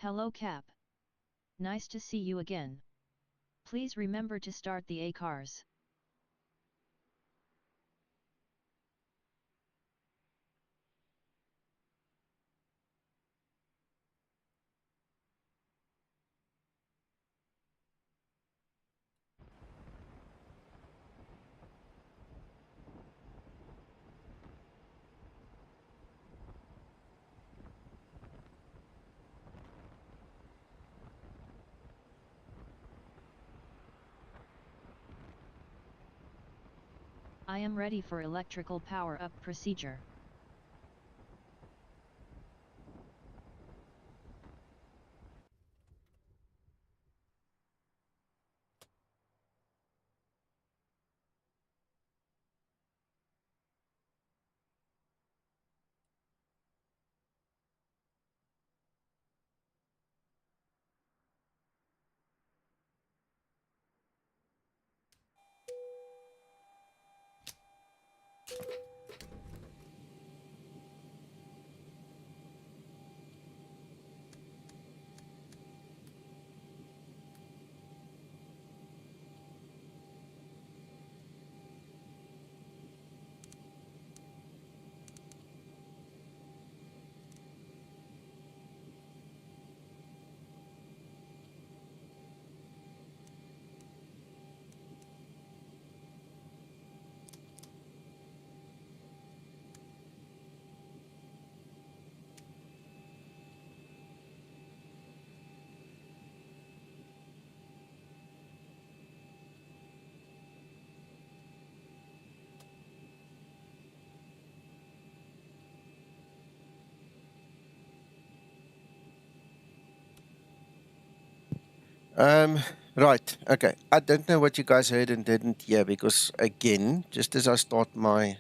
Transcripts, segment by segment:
Hello Cap. Nice to see you again. Please remember to start the A cars. I am ready for electrical power up procedure. Right, okay. I don't know what you guys heard and didn't hear because, again, just as I start my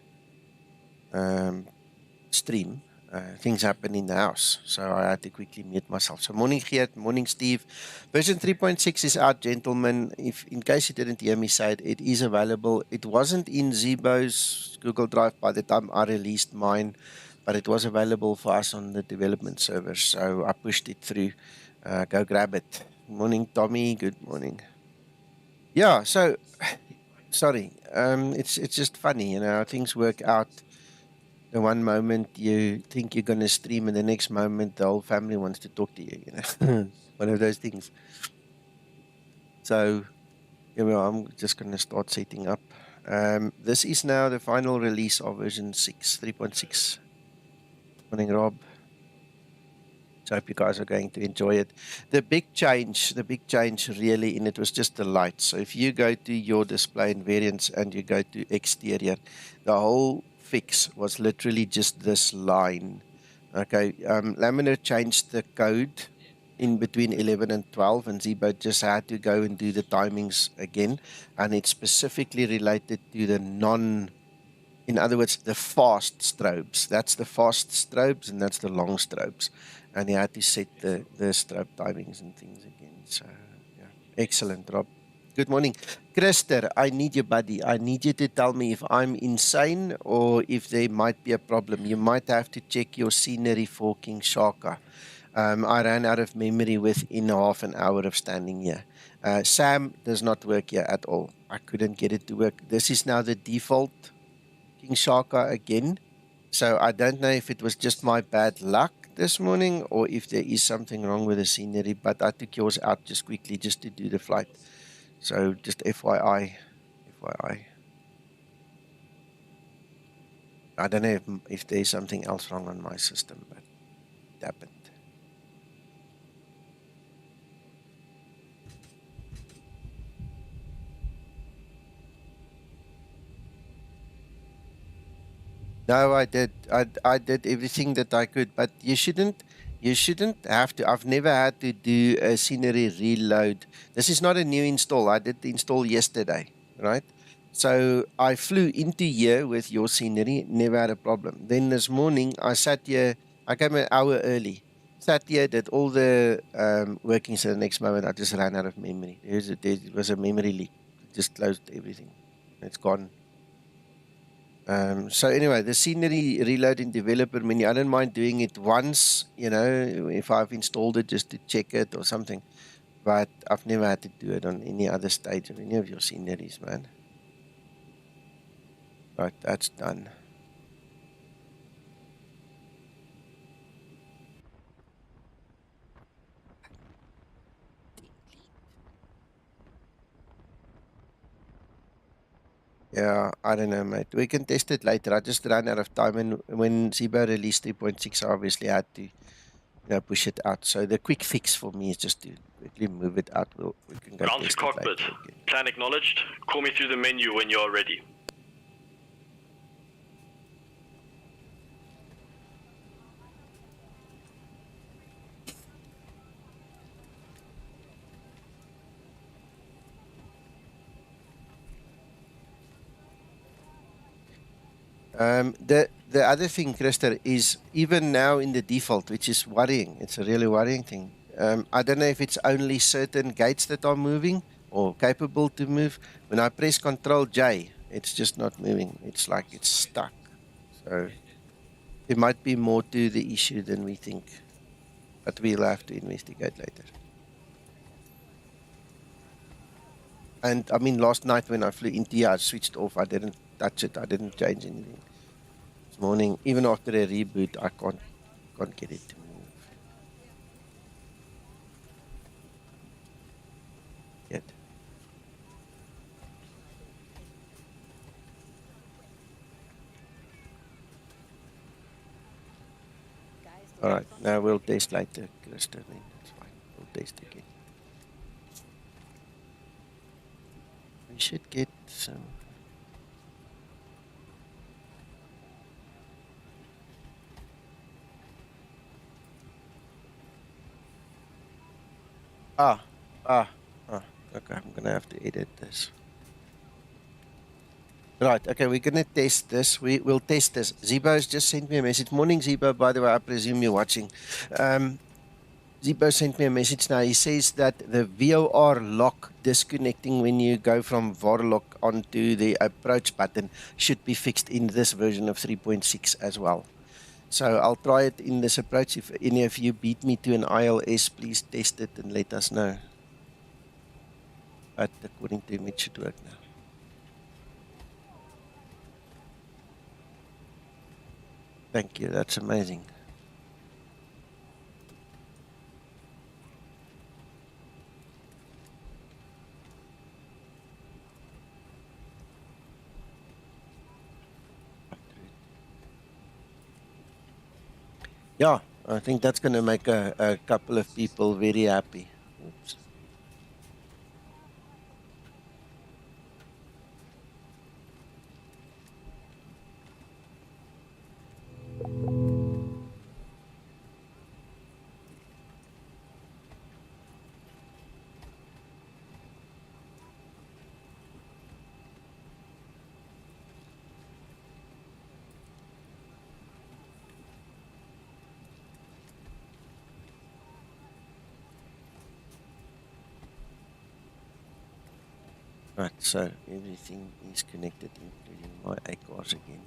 stream, things happen in the house. So I had to quickly mute myself. So morning, Geert. Morning, Steve. Version 3.6 is out, gentlemen. If in case you didn't hear me say it, it is available. It wasn't in Zibo's Google Drive by the time I released mine, but it was available for us on the development server. So I pushed it through. Go grab it. Morning, Tommy. Good morning. Yeah, so sorry. It's just funny, how things work out. The one moment you think you're gonna stream, and the next moment the whole family wants to talk to you. One of those things. So, I'm just gonna start setting up. This is now the final release of version 3.6. Morning, Rob. So I hope you guys are going to enjoy it. The big change really in it was just the lights. So if you go to your display invariants and you go to exterior, the whole fix was literally just this line. Okay, Laminar changed the code in between 11 and 12, and Zibo just had to go and do the timings again, and it's specifically related to the in other words, the fast strobes. That's the fast strobes and that's the long strobes. And you had to set the strobe timings and things again. So, yeah. Excellent, Rob. Good morning. Christer, I need you, buddy. I need you to tell me if I'm insane or if there might be a problem. You might have to check your scenery for King Shaka. I ran out of memory within half an hour of standing here. Sam does not work here at all. I couldn't get it to work. This is now the default King Shaka again. So I don't know if it was just my bad luck this morning or if there is something wrong with the scenery, but I took yours out just quickly just to do the flight. So just FYI. I don't know if there's something else wrong on my system, but it happened. No, I did. I did everything that I could, but you shouldn't have to. I've never had to do a scenery reload. This is not a new install. I did the install yesterday, right? So I flew into here with your scenery, never had a problem. Then this morning I sat here, I came an hour early. Sat here, did all the workings, and the next moment I just ran out of memory. There was a memory leak. Just closed everything. It's gone. So anyway, the scenery reload in developer menu, I don't mind doing it once, you know, if I've installed it just to check it or something. But I've never had to do it on any other stage of any of your sceneries, man. Right, that's done. Yeah, I don't know, mate. We can test it later. I just ran out of time, and when Zibo released 3.6, I obviously had to, push it out. So the quick fix for me is just to quickly move it out. We can go Ground to test it cockpit. later again. Plan acknowledged. Call me through the menu when you are ready. The other thing, Christer, is even now in the default, which is worrying. It's a really worrying thing. I don't know if it's only certain gates that are moving or capable to move. When I press Control J, it's just not moving. It's like it's stuck. So there might be more to the issue than we think, but we'll have to investigate later. And I mean, last night when I flew into here, I switched off. I didn't touch it. I didn't change anything. This morning, even after a reboot, I can't get it to move yet. All right, now we'll test later, Christer. Then that's fine. We'll test again. We should get some. Okay, I'm gonna have to edit this. Right, okay, we're gonna test this. We'll test this. Zibo's just sent me a message. Morning, Zibo, by the way, I presume you're watching. Zibo sent me a message now. He says that the VOR lock disconnecting when you go from VOR lock onto the approach button should be fixed in this version of 3.6 as well. So I'll try it in this approach. If any of you beat me to an ILS, please test it and let us know. But according to him, it should work now. Thank you, that's amazing. Yeah, I think that's going to make a couple of people very happy. Oops. Right, so everything is connected, including my ACARs again.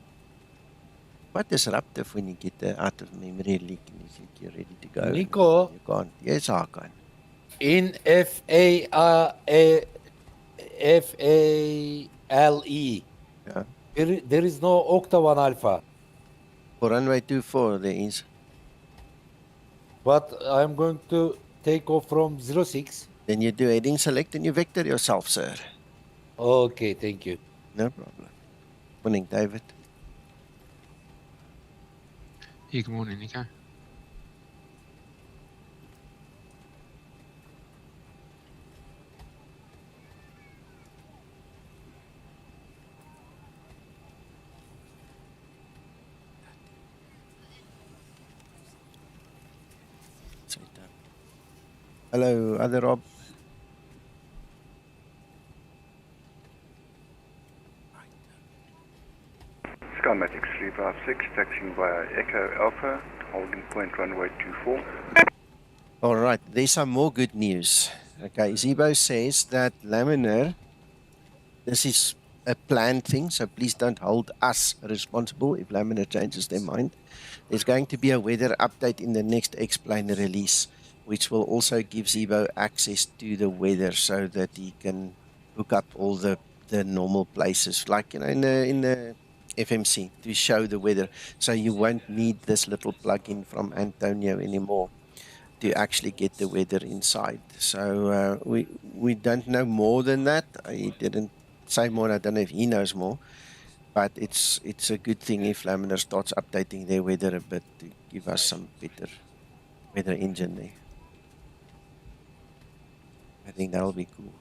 Quite disruptive when you get out of memory leak and you think you're ready to go. Nico, you can't. Yes, I can. in FAEL, Yeah. there is no OKTAN Alpha, For runway 24, there is. but I'm going to take off from 06. Then you do heading select and you vector yourself, sir. Okay, thank you. No problem. Morning, David. Hey, good morning, Nico. Hello, other Rob. Skymatix VA Flight, taxiing via Echo Alpha, holding point runway 24. All right, there's some more good news. Okay, Zibo says that laminar, this is a planned thing, so please don't hold us responsible if Laminar changes their mind. There's going to be a weather update in the next X-Plane release, which will also give Zibo access to the weather so that he can hook up all the normal places, like in the FMC, to show the weather. So you won't need this little plug-in from Antonio anymore to actually get the weather inside. So we don't know more than that. I didn't say more. I don't know if he knows more, but it's a good thing if Laminar starts updating their weather a bit to give us some better weather engine there. I think that'll be cool.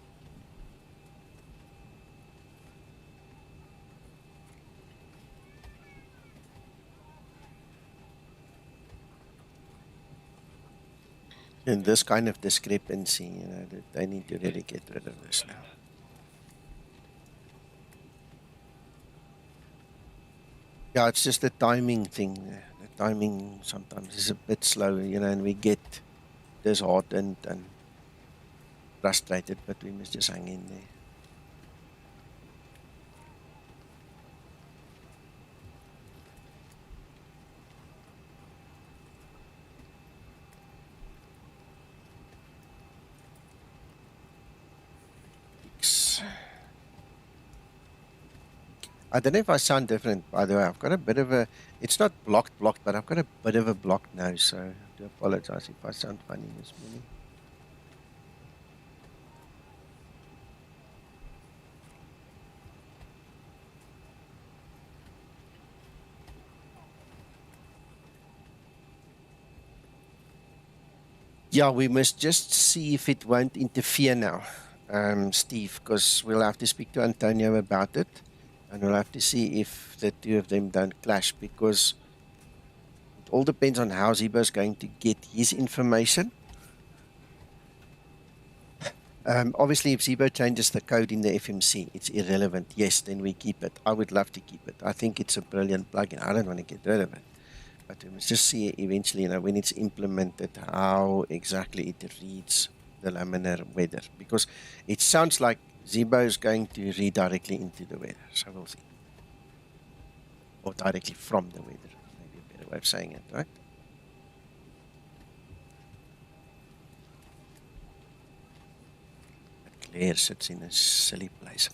And this kind of discrepancy, you know, they need to really get rid of this now. Yeah, it's just a timing thing. The timing sometimes is a bit slow, you know, and we get disheartened and frustrated, but we must just hang in there. I don't know if I sound different, by the way. I've got a bit of a, it's not blocked, but I've got a bit of a blocked nose, so I do apologize if I sound funny this morning. Yeah, we must just see if it won't interfere now, Steve, because we'll have to speak to Antonio about it, and we'll have to see if the two of them don't clash, because it all depends on how Zibo is going to get his information. Obviously, if Zibo changes the code in the FMC, it's irrelevant. Yes, then we keep it. I would love to keep it. I think it's a brilliant plugin. I don't want to get rid of it. But we must just see eventually, you know, when it's implemented, how exactly it reads the laminar weather. Because it sounds like Zibo is going to read directly into the weather. So we'll see. Or directly from the weather. Maybe a better way of saying it, right? But Claire sits in a silly place.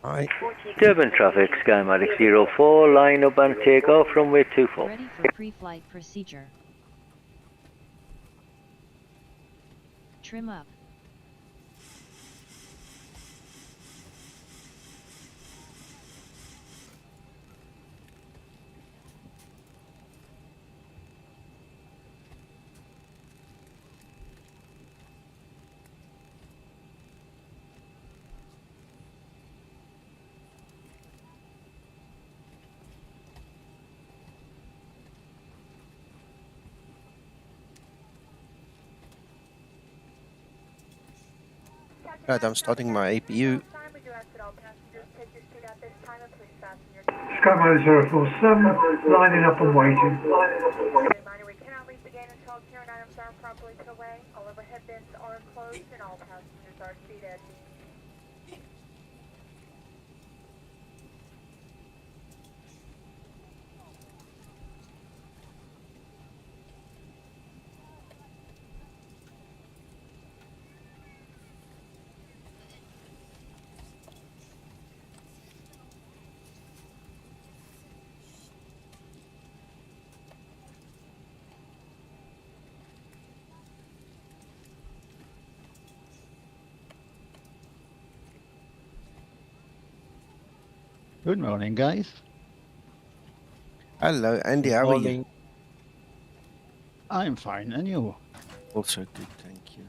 Hi. Durban traffic, Skymatix 04, line up and take off runway 24. Ready for pre-flight procedure. Trim up. Right, I'm starting my APU. Skymatix 047, lining up and waiting. Reminder, we cannot leave the gate until carrying items are properly put away. All overhead bins are closed and all passengers are seated. Good morning, guys. Hello, Andy. Good How are you? morning. I'm fine, and you? Also good, thank you.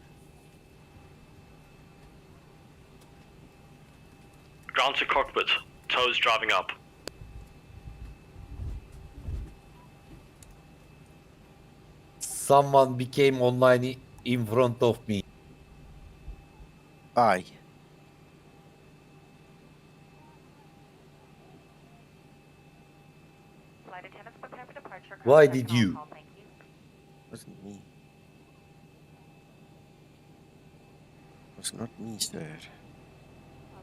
Ground to cockpit. Toes driving up. Someone became online in front of me. Aye. Flight attendants prepare for departure. Why did you? Thank you. Wasn't me. Was not me, sir. All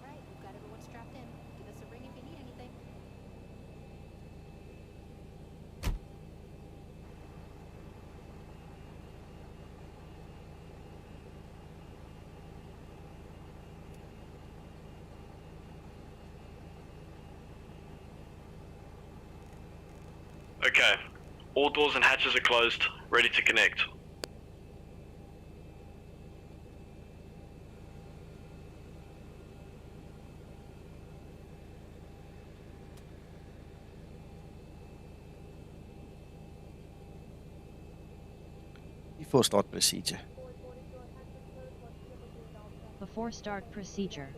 right, we've got everyone strapped in. Give us a ring if you need anything. Okay. All doors and hatches are closed. Ready to connect. Before start procedure. Before start procedure.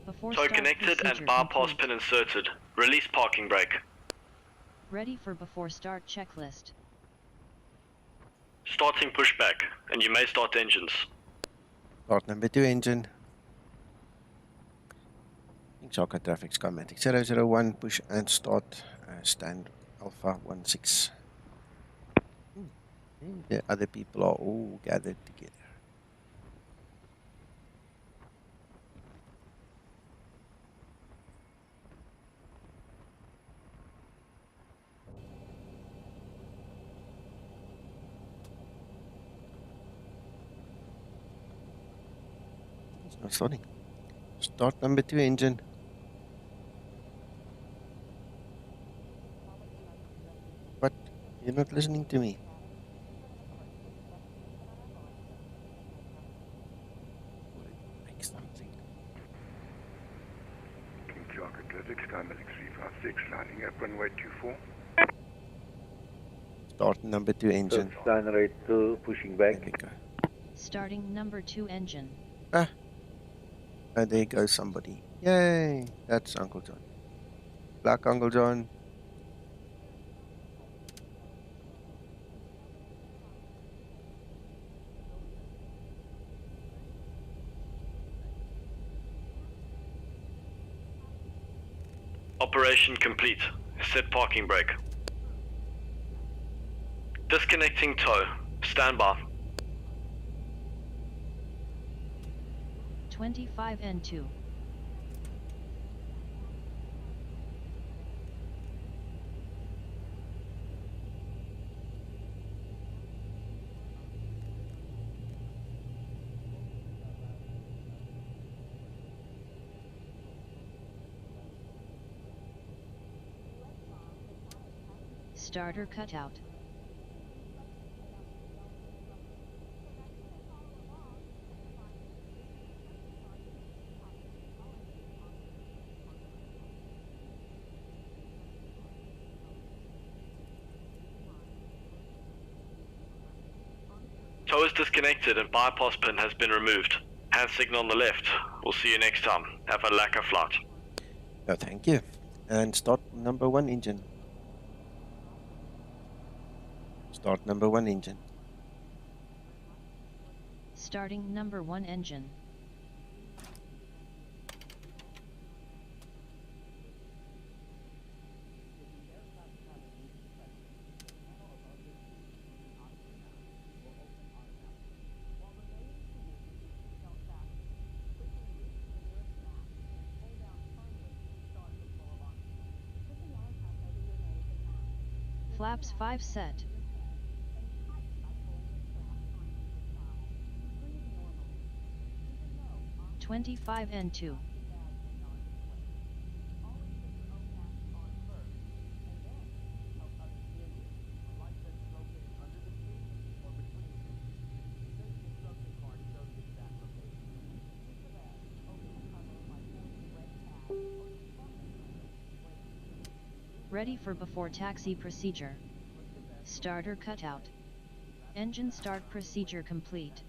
Before Toe start connected and procedure bypass complete. pin inserted. Release parking brake. Ready for before start checklist. Starting pushback, and you may start engines. Start number 2 engine. Shaka traffic Skymatix 001. Push and start. Stand Alpha 16. The other people are all gathered together. It's not starting. Start number 2 engine. What? You're not listening to me. Make something. King Charlie Atlantic, Skymatix V3.56, lining up runway 24. Start number 2 engine. Stand right to pushing back. There we go. Starting number 2 engine. Ah, there goes somebody. Yay! That's Uncle John. Black Uncle John. Operation complete. Set parking brake. Disconnecting tow. Stand by. 25 and 2. Starter cutout. Tow is disconnected and bypass pin has been removed. Hand signal on the left. We'll see you next time. Have a lacquer flight. Oh, thank you. And start number 1 engine. Start number 1 engine. Starting number 1 engine. Flaps 5 set. 25 and 2. Ready for before taxi procedure. Starter cutout. Engine start procedure complete.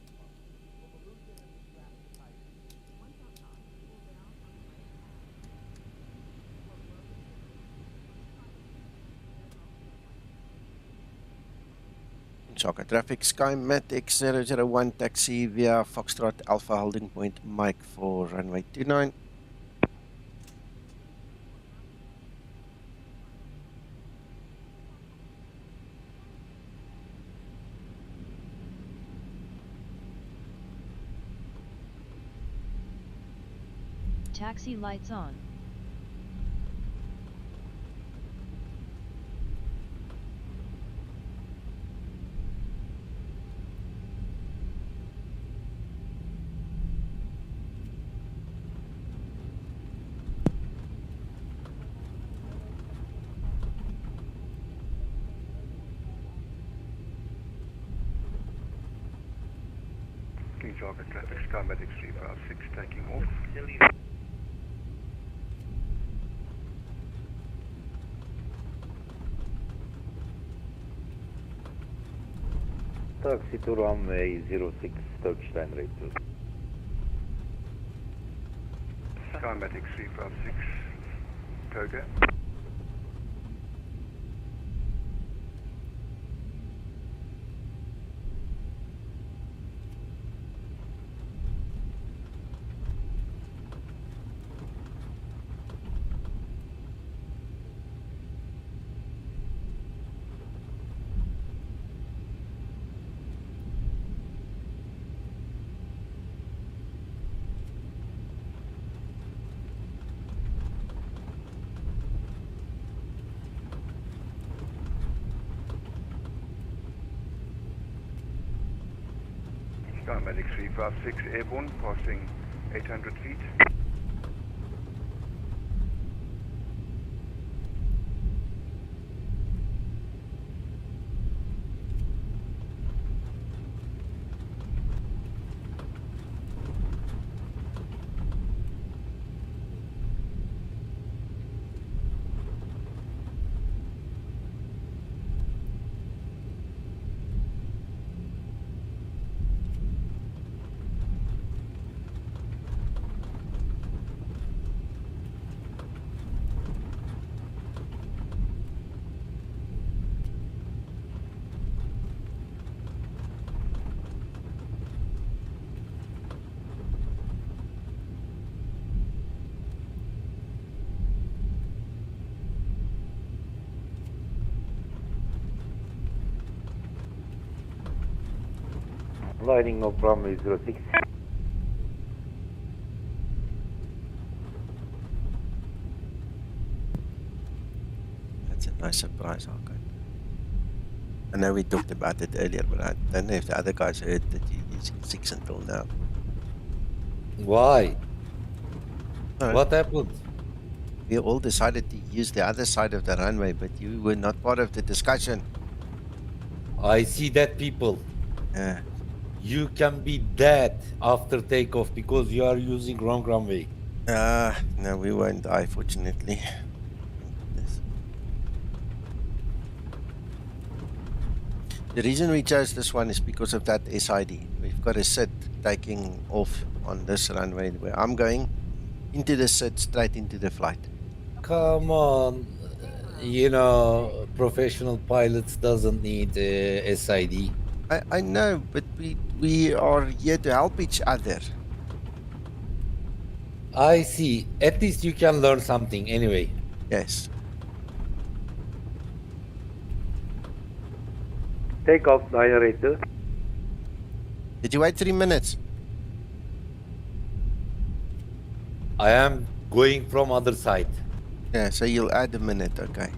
Chaka traffic, Skymatix 001 taxi via Foxtrot Alpha holding point Mike for runway 29. Taxi lights on. King Charger traffic, Skymatix 356 taking off. Taxi to runway 06, Turkish time rate 2. Skymatix 356, Toga. Skymatix 356 airborne, passing 800 feet. Lining of runway 06. That's a nice surprise, okay. I know we talked about it earlier, but I don't know if the other guys heard that you're using 6 until now. Why? No, What happened? we all decided to use the other side of the runway, but you were not part of the discussion. I see that people. Yeah. You can be dead after takeoff because you are using wrong runway. No, we won't die, fortunately. Thank goodness. The reason we chose this one is because of that SID. We've got a SID taking off on this runway where I'm going into the SID straight into the flight. Come on. You know, professional pilots doesn't need SID. I know, but we are here to help each other. I see. At least you can learn something anyway. Yes. Take off 982. Did you wait 3 minutes? I am going from other side. Yeah, so you'll add a minute, okay.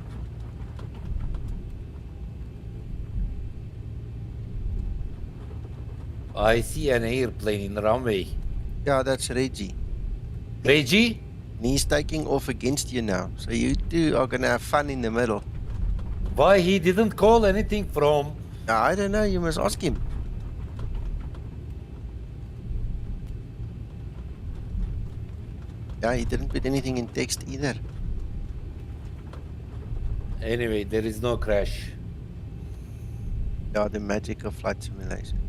I see an airplane in the runway. Yeah, that's Reggie. Reggie? And he's taking off against you now. So you two are gonna have fun in the middle. Why he didn't call anything from? I don't know, you must ask him. Yeah, he didn't put anything in text either. Anyway, there is no crash. Yeah, the magic of flight simulation.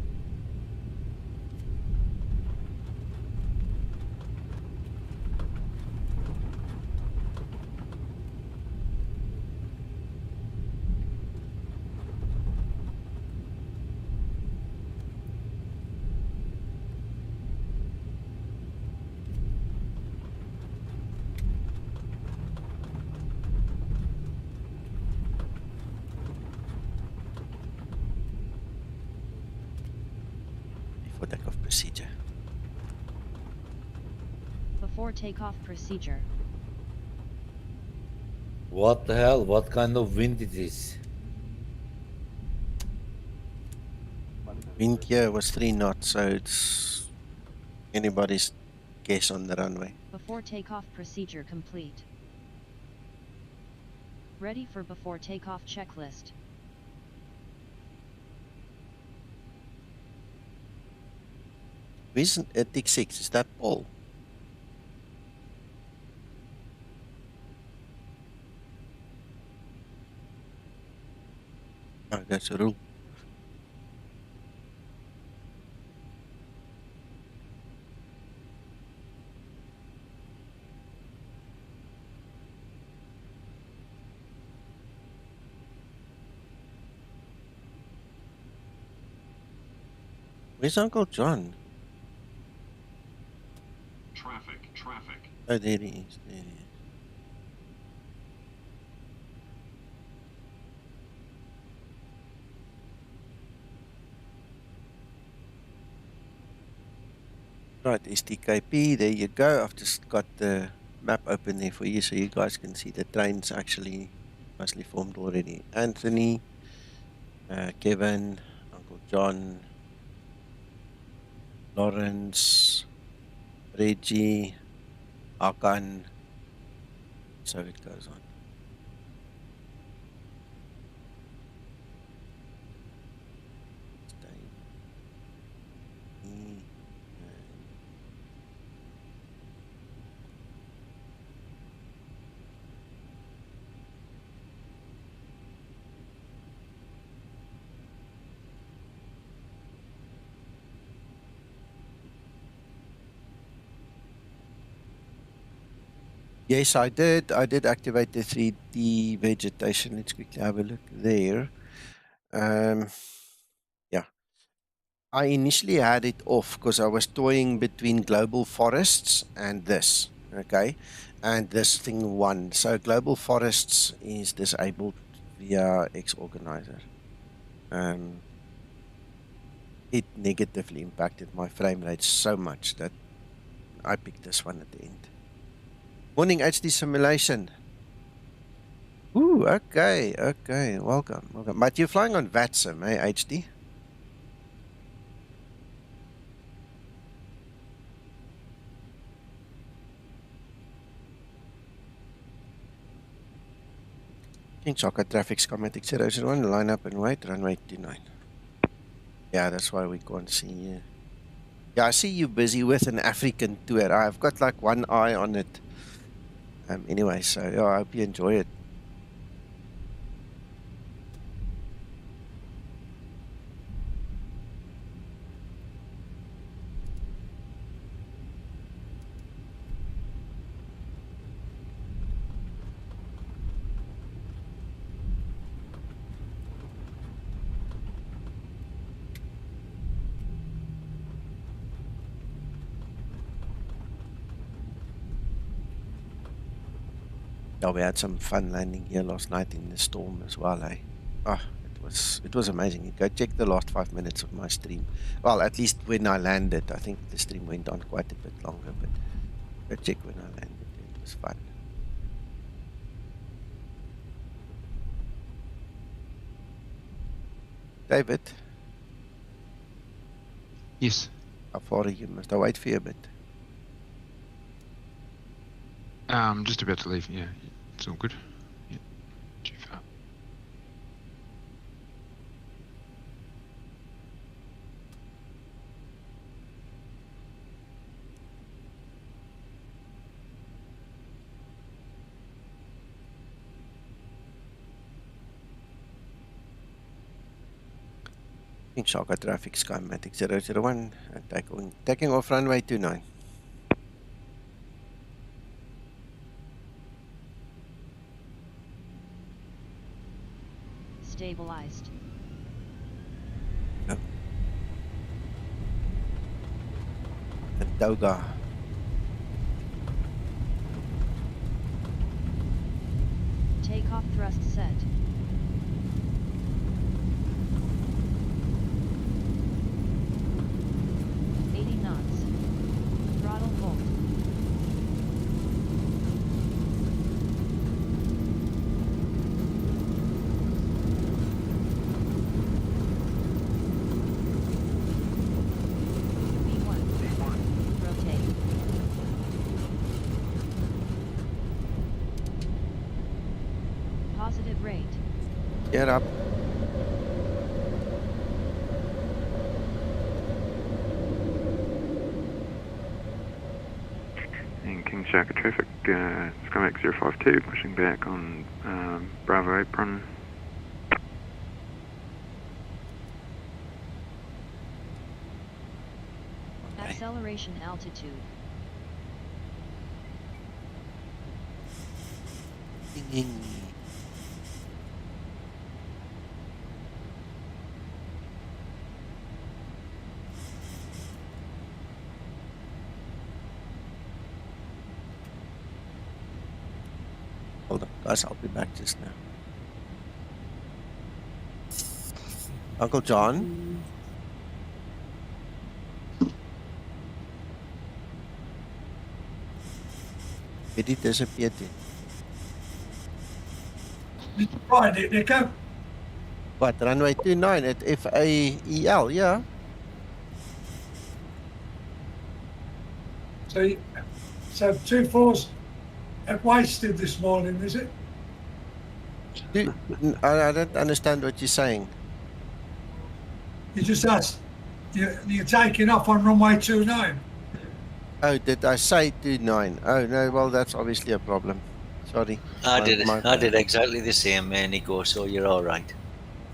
Before takeoff procedure. Before takeoff procedure. What the hell? What kind of wind it is? Wind here was 3 knots, so it's anybody's guess on the runway. Before takeoff procedure complete. Ready for before takeoff checklist. Who's Tick 6? Is that Paul? Oh, that's a rule. Where's Uncle John? Traffic. Oh, there he is. There he is. Right, STKP, there you go. I've just got the map open there for you so you guys can see the trains actually nicely formed already. Anthony, Kevin, Uncle John, Lawrence, Reggie, Akan, so it goes on. Yes, I did. I did activate the 3D vegetation. Let's quickly have a look there. Yeah. I initially had it off because I was toying between global forests and this, okay? And this thing won. So global forests is disabled via X organizer. It negatively impacted my frame rate so much that I picked this one at the end. Morning, HD Simulation. Ooh, okay, welcome. But you're flying on VATSIM, eh, HD? King Chocolate Traffic Skymatix VA 1, line up and wait, runway 29. Yeah, that's why we can't see you. Yeah, I see you busy with an African tour. I've got like one eye on it. Anyway, so yeah, I hope you enjoy it. Yeah, we had some fun landing here last night in the storm as well, eh? Ah, it was amazing. You go check the last 5 minutes of my stream. Well, at least when I landed. I think the stream went on quite a bit longer, but go check when I landed. It was fun. David? Yes. How far are you? Must I wait for you a bit? Just about to leave. Yeah, it's all good. Yeah, too far. In Shaka traffic, Skymatix 001, and taking off runway 29. Stabilized. Yep. And Toga. Takeoff thrust set. Throttle hold. V1. Rotate. Positive rate. Get up. In King Shaka traffic, Skymatix 052, pushing back on Bravo apron. Acceleration altitude. Ding. Hold on, guys, I'll be back just now. Uncle John? Did he disappear too? Right, Nico. What, runway 29 at FAEL, yeah? So 24's wasted this morning, is it? I don't understand what you're saying. You just asked. You're taking off on runway 29. Oh, did I say 29? Oh, no, well, that's obviously a problem. Sorry. I My did exactly the same, Nico, so you're all right.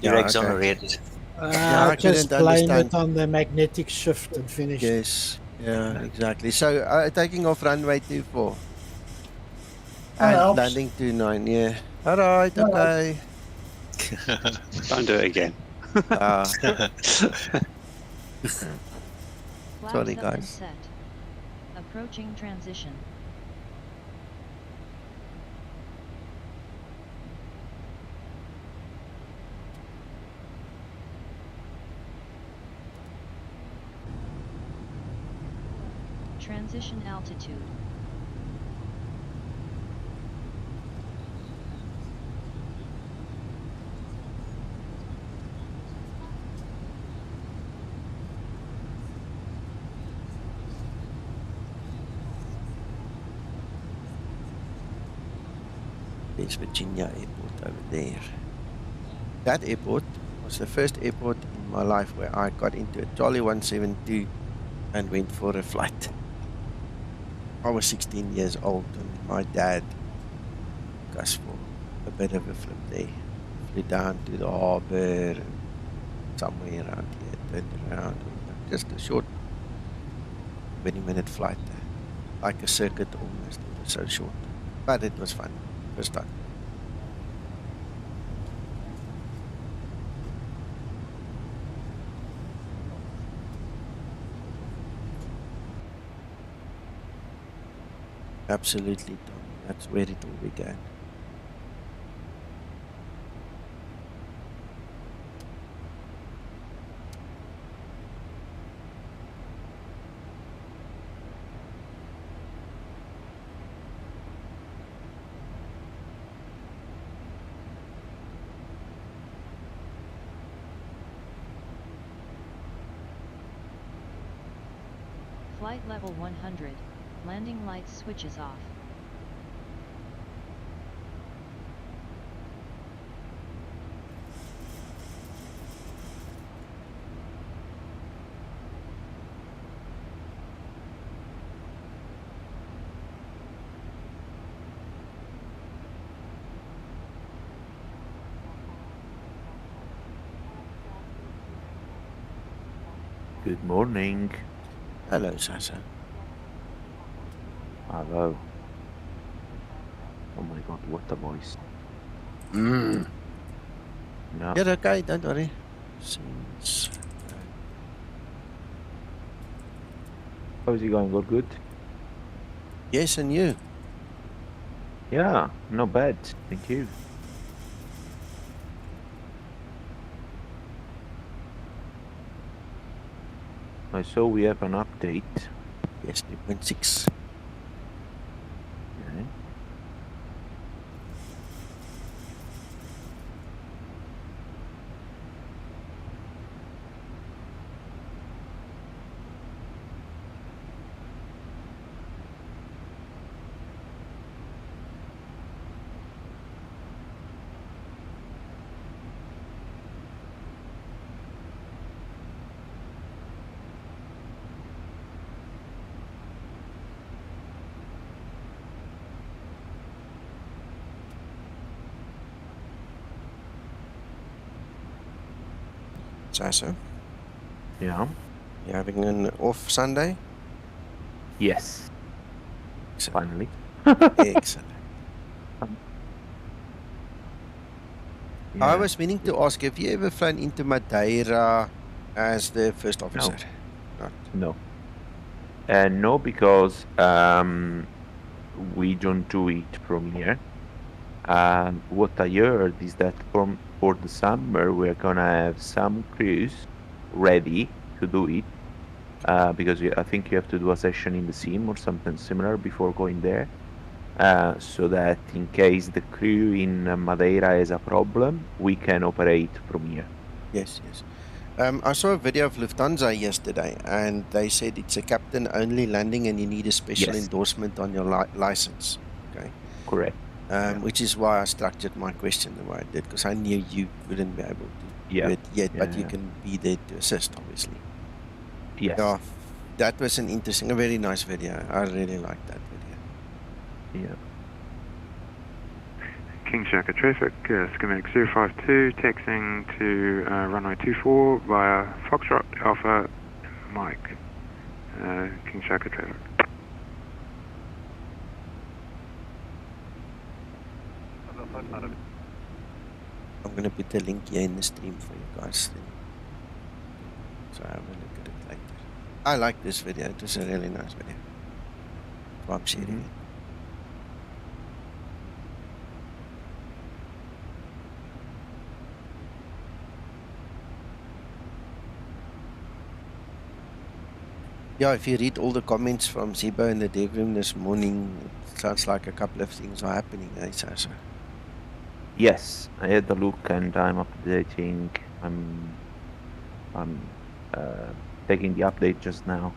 You're Yeah, okay. exonerated. Yeah, I Just couldn't blame understand. it on the magnetic shift and finish. Yes, yeah, exactly. So, taking off runway 24 That and helps. landing 29, yeah. All right, That okay. Don't do it again. Sorry, Flaps up and guys. set. Approaching transition. Transition altitude. There's Virginia Airport over there. That airport was the first airport in my life where I got into a Charlie 172 and went for a flight. I was 16 years old and my dad took us for a bit of a flip there. Flew down to the harbour and somewhere around here, turned around. Just a short 20-minute flight, like a circuit almost. It was so short, but it was fun. First time. Absolutely, Tom. That's where it all began. Flight level 100. Landing lights switches off. Good morning. Hello, Sasa. Hello. Oh my god, what a voice. Mm. No. You're okay, don't worry. Seems... How's it going? All good? Yes, and you? Yeah, not bad. Thank you. I saw we have an update. Yes, 3.6. Okay. Sasa, Yeah. you having an off Sunday? Yes. Excellent. Finally. Excellent. I Yeah. was meaning to ask, have you ever flown into Madeira as the first officer? No. Not. No. No, because we don't do it from here. What I heard is that for the summer we're gonna have some crews ready to do it. Because I think you have to do a session in the sim or something similar before going there. So that in case the crew in Madeira has a problem, we can operate from here. Yes, yes. I saw a video of Lufthansa yesterday, and they said it's a captain-only landing, and you need a special Yes. endorsement on your license. Okay. Correct. Yeah. Which is why I structured my question the way I did, because I knew you wouldn't be able to do it yet, but you can be there to assist, obviously. Yes. Yeah, that was a very nice video. I really liked that video. Yeah. King Shaka traffic, Skymatix 052, taxiing to runway 24 via Foxtrot Alpha Mike. King Shaka traffic. I'm going to put the link here in the stream for you guys. So I will look at it later. I like this video. It was a really nice video. So I'm sharing it. Yeah, if you read all the comments from Zibo in the dev room this morning, it sounds like a couple of things are happening, eh, Sasa? Yes, I had a look and I'm updating. I'm taking the update just now.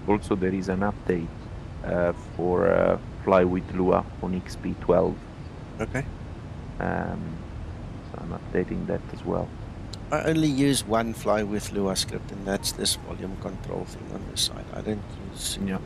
Also, there is an update for Fly with Lua on XP12. Okay. So I'm updating that as well. I only use one Fly with Lua script, and that's this volume control thing on the side. I don't use anything else.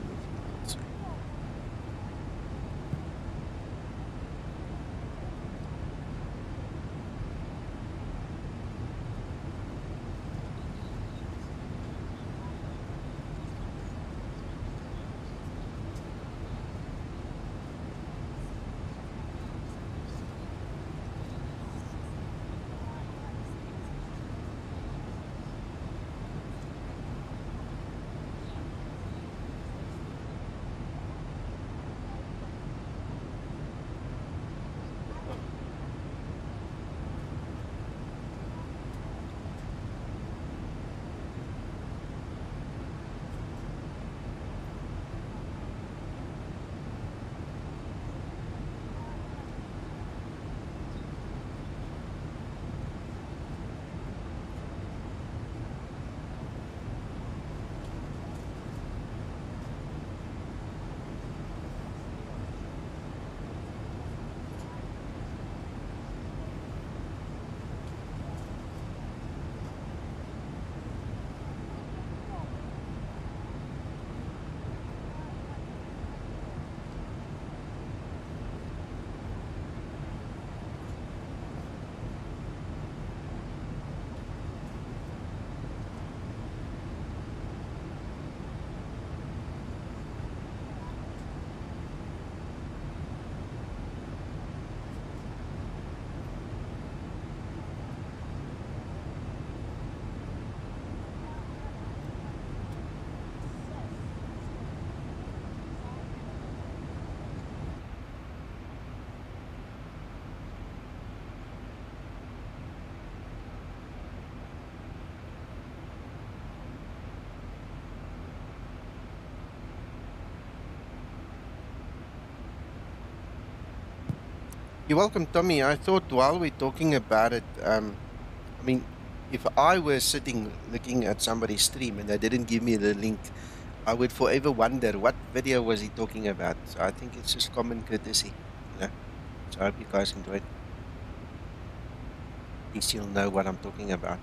You're welcome, Tommy. I thought while we're talking about it, I mean, if I were sitting looking at somebody's stream and they didn't give me the link, I would forever wonder what video was he talking about. So I think it's just common courtesy, you know. So I hope you guys enjoyed. At least you'll know what I'm talking about.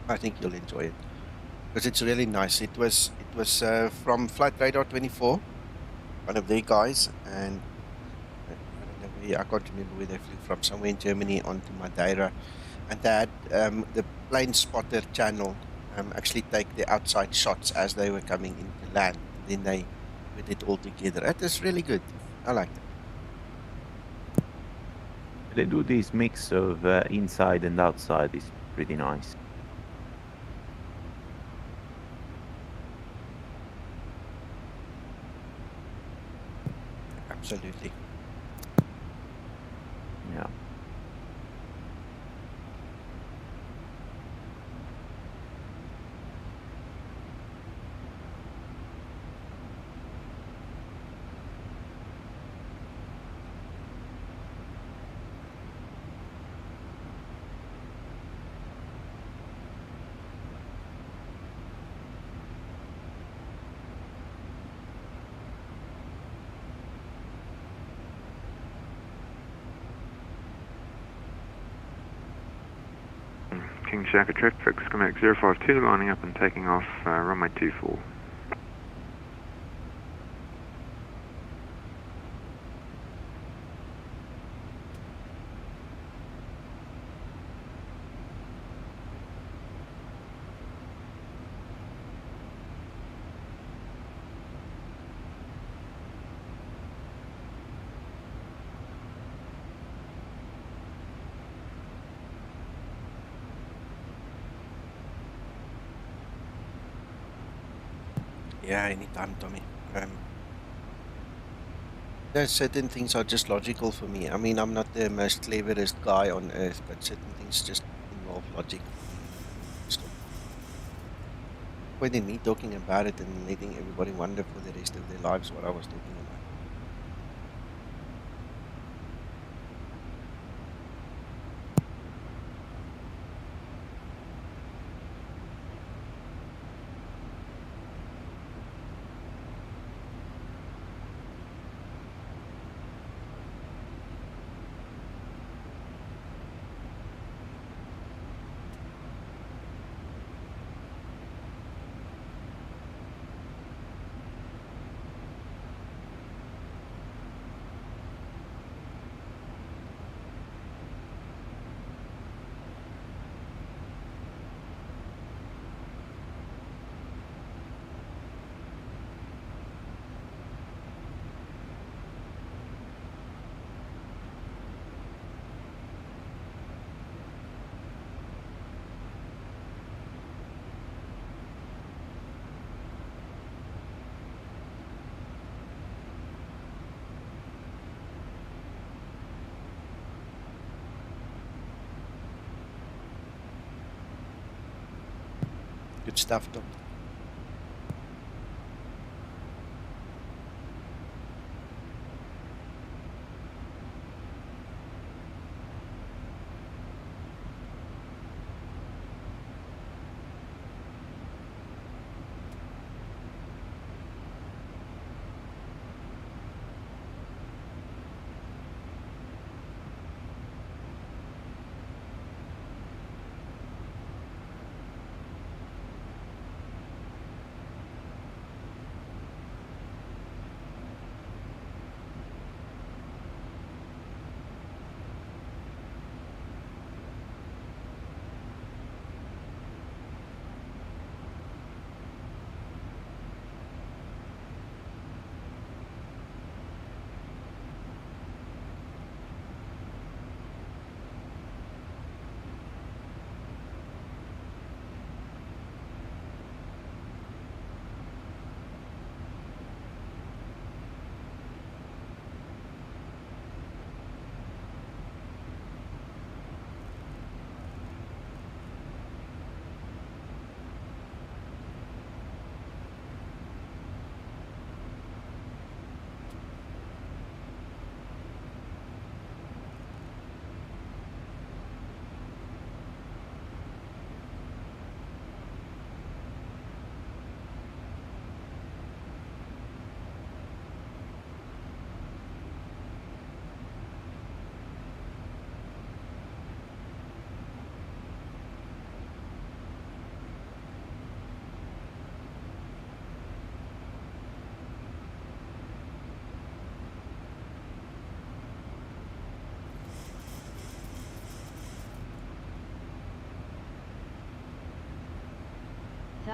I think you'll enjoy it because it's really nice. It was from Flight Radar 24, one of their guys, and I don't know where, I can't remember where they flew from, somewhere in Germany onto Madeira, and they had the plane spotter channel actually take the outside shots as they were coming into land, and then they put it all together. It is really good. I liked it. They do this mix of inside and outside. It's pretty nice. Absolutely. Yeah. King Shaka traffic, Skymatix 052, lining up and taking off runway 24. Yeah, anytime, Tommy. There's certain things are just logical for me. I mean, I'm not the most cleverest guy on earth, but certain things just involve logic. Stop. Point in me talking about it and letting everybody wonder for the rest of their lives what I was talking about. Good stuff, Tommy.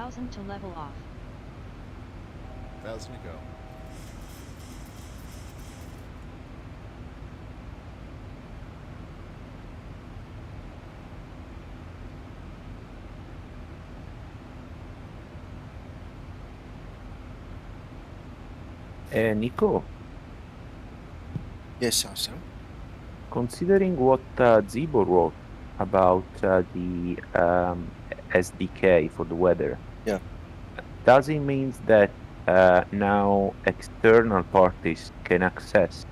1,000 to level off. 1,000 to go. Nico, Yes, also. considering what Zibo wrote about the SDK for the weather, Yeah. does it mean that now external parties can access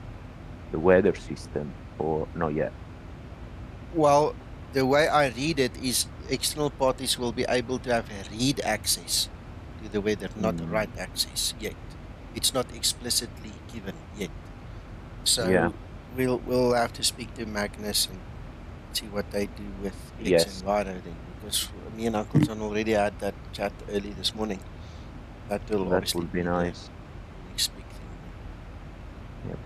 the weather system or not yet? Well, the way I read it is external parties will be able to have read access to the weather, not write access yet. It's not explicitly given yet. So Yeah. we'll have to speak to Magnus and see what they do with X and Yes. Y then, because me and Uncle John already had that chat early this morning. That will That obviously would be the nice. next big thing. Yep.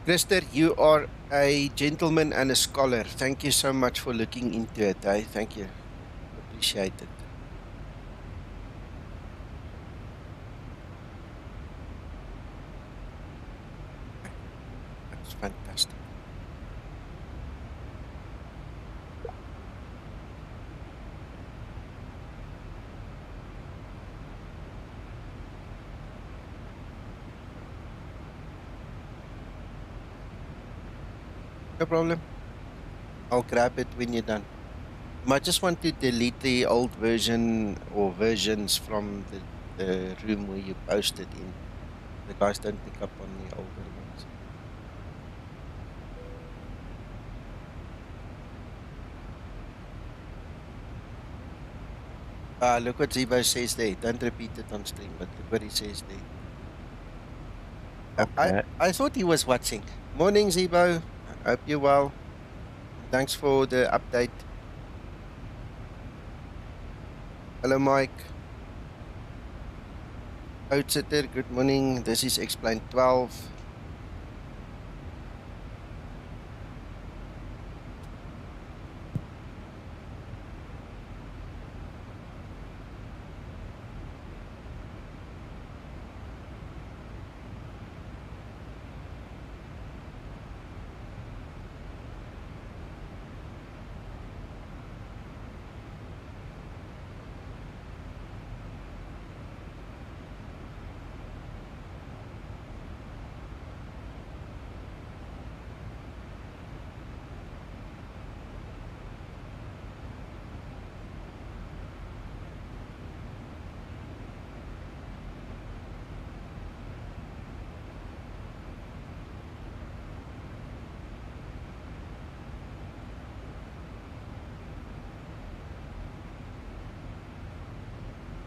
Krister, you are a gentleman and a scholar. Thank you so much for looking into it. Thank you. Appreciate it. That's fantastic. No problem. I'll grab it when you're done. You might just want to delete the old version or versions from the room where you posted in. The guys don't pick up on the older ones. Look what Zibo says there. Don't repeat it on stream, but look what he says there. Okay. I thought he was watching. Morning, Zibo. I hope you're well. Thanks for the update. Hello, Mike. Outsitter, good morning. This is Explain 12.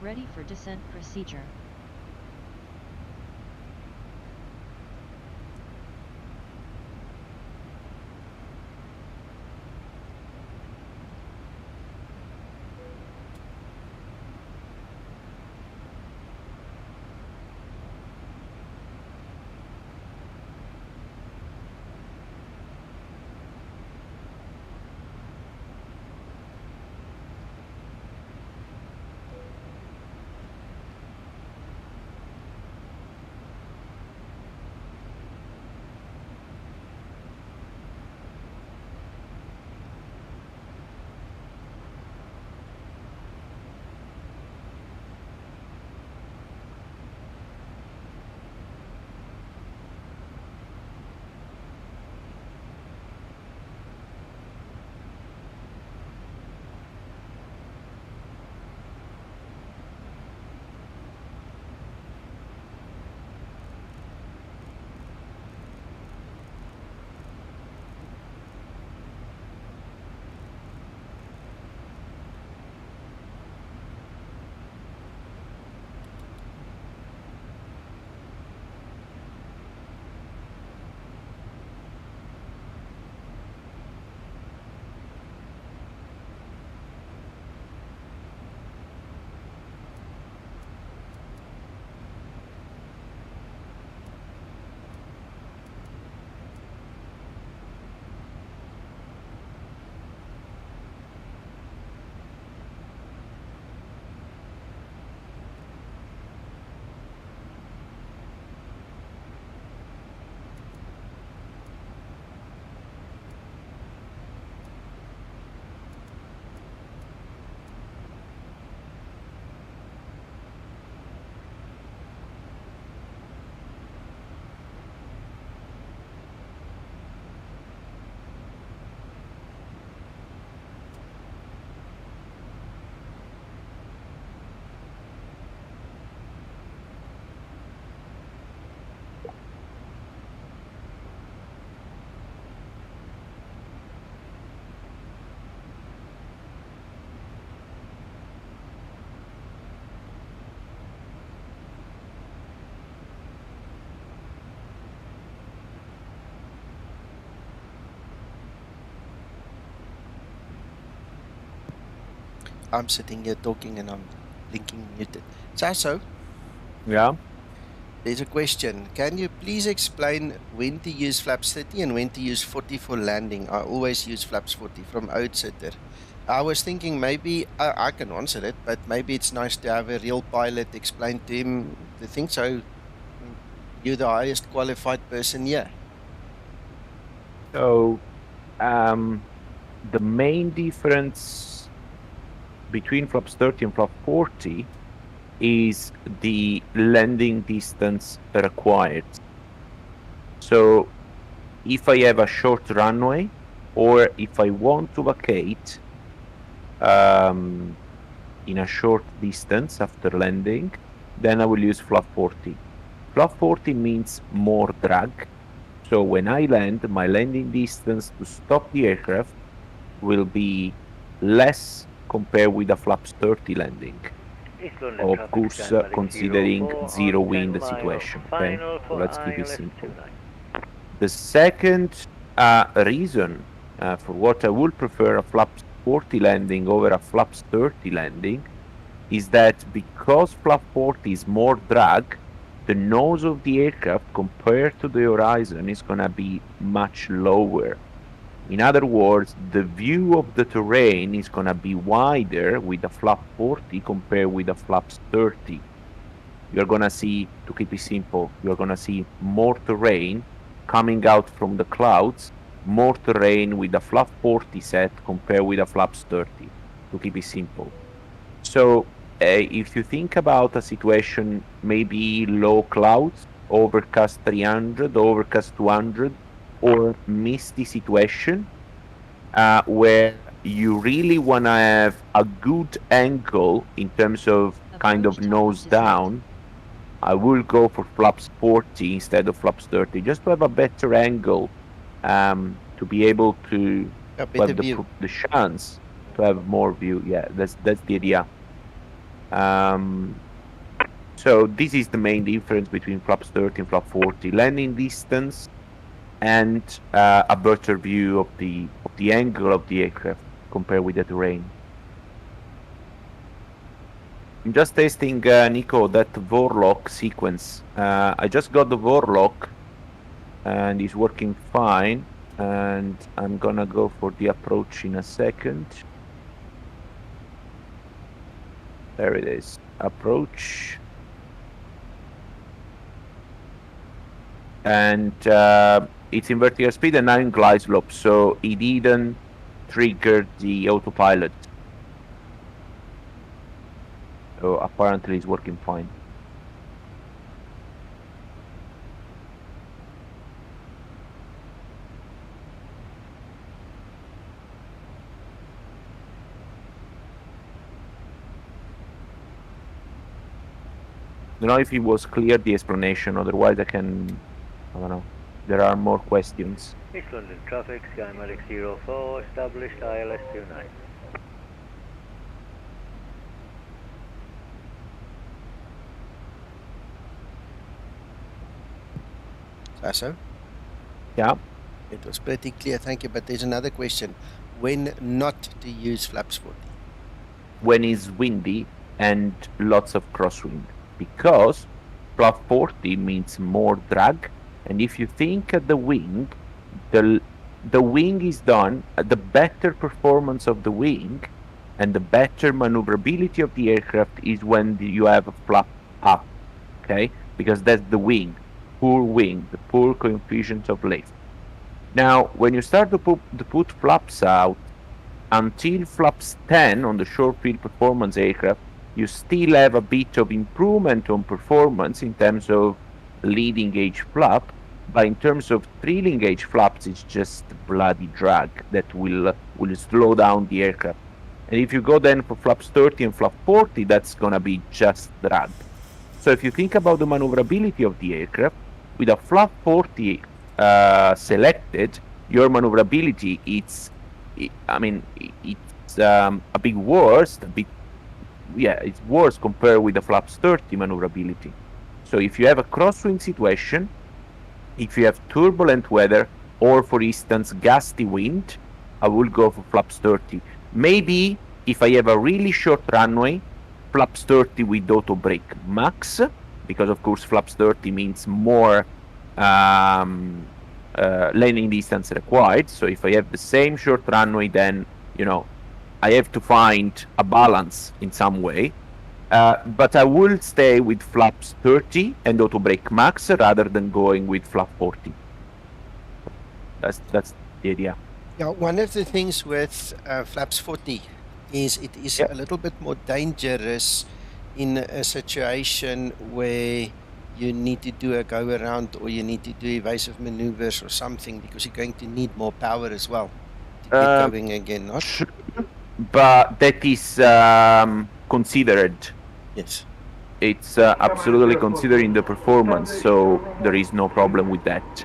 Ready for descent procedure. I'm sitting here talking and I'm blinking muted. So, Yeah. there's a question. Can you please explain when to use flaps 30 and when to use 40 for landing? I always use flaps 40 from Oudsitter. I was thinking maybe I can answer it, but maybe it's nice to have a real pilot explain to him the thing. So you're the highest qualified person here. So, the main difference between flaps 30 and flap 40 is the landing distance required. So, if I have a short runway, or if I want to vacate in a short distance after landing, then I will use flap 40. Flap 40 means more drag. So when I land, my landing distance to stop the aircraft will be less compared with a flaps 30 landing. Of course, considering zero wind situation. Okay, so let's keep it simple. The second reason for what I would prefer a flaps 40 landing over a flaps 30 landing is that because flap 40 is more drag, the nose of the aircraft compared to the horizon is going to be much lower. In other words, the view of the terrain is going to be wider with a flap 40 compared with a flaps 30. You're going to see, to keep it simple, you're going to see more terrain coming out from the clouds, more terrain with a flap 40 set compared with a flaps 30, to keep it simple. So if you think about a situation, maybe low clouds, overcast 300, overcast 200, or misty situation, where you really want to have a good angle in terms of kind of nose down, I will go for flaps 40 instead of flaps 30, just to have a better angle, to be able to have the chance to have more view. Yeah, that's the idea. So this is the main difference between flaps 30 and flap 40: landing distance and a better view of the angle of the aircraft compared with the terrain. I'm just testing, Nico, that Vorlock sequence. I just got the Vorlock and it's working fine, and I'm gonna go for the approach in a second. There it is. Approach. And it's in vertical speed and now in glide slope, so it didn't trigger the autopilot. So apparently it's working fine. I don't know if it was clear, the explanation, otherwise I don't know. There are more questions. East London traffic, Skymatix 04, established ILS 29. Sasso? Yeah? It was pretty clear, thank you, but there's another question. When not to use flaps 40? When it's windy and lots of crosswind. Because flap 40 means more drag, and if you think at the wing, the wing is done, the better performance of the wing and the better maneuverability of the aircraft is when you have a flap up, okay? Because that's the wing, the poor coefficient of lift. Now, when you start to put flaps out, until flaps 10 on the short field performance aircraft, you still have a bit of improvement on performance in terms of leading edge flap, but in terms of trailing edge flaps, it's just bloody drag that will slow down the aircraft. And if you go then for flaps 30 and flap 40, that's gonna be just drag. So if you think about the maneuverability of the aircraft, with a flap 40 selected, your maneuverability it's a bit worse, it's worse compared with the flaps 30 maneuverability. So if you have a crosswind situation, if you have turbulent weather, or for instance gusty wind, I will go for flaps 30. Maybe if I have a really short runway, flaps 30 with auto brake max, because of course flaps 30 means more landing distance required. So if I have the same short runway, then I have to find a balance in some way. But I will stay with flaps 30 and auto brake max rather than going with flap 40. That's the idea. Yeah, one of the things with flaps 40 is it is a little bit more dangerous in a situation where you need to do a go around or you need to do evasive maneuvers or something, because you're going to need more power as well to get going again, not? But that is considered. Yes. It's absolutely considering the performance, so there is no problem with that.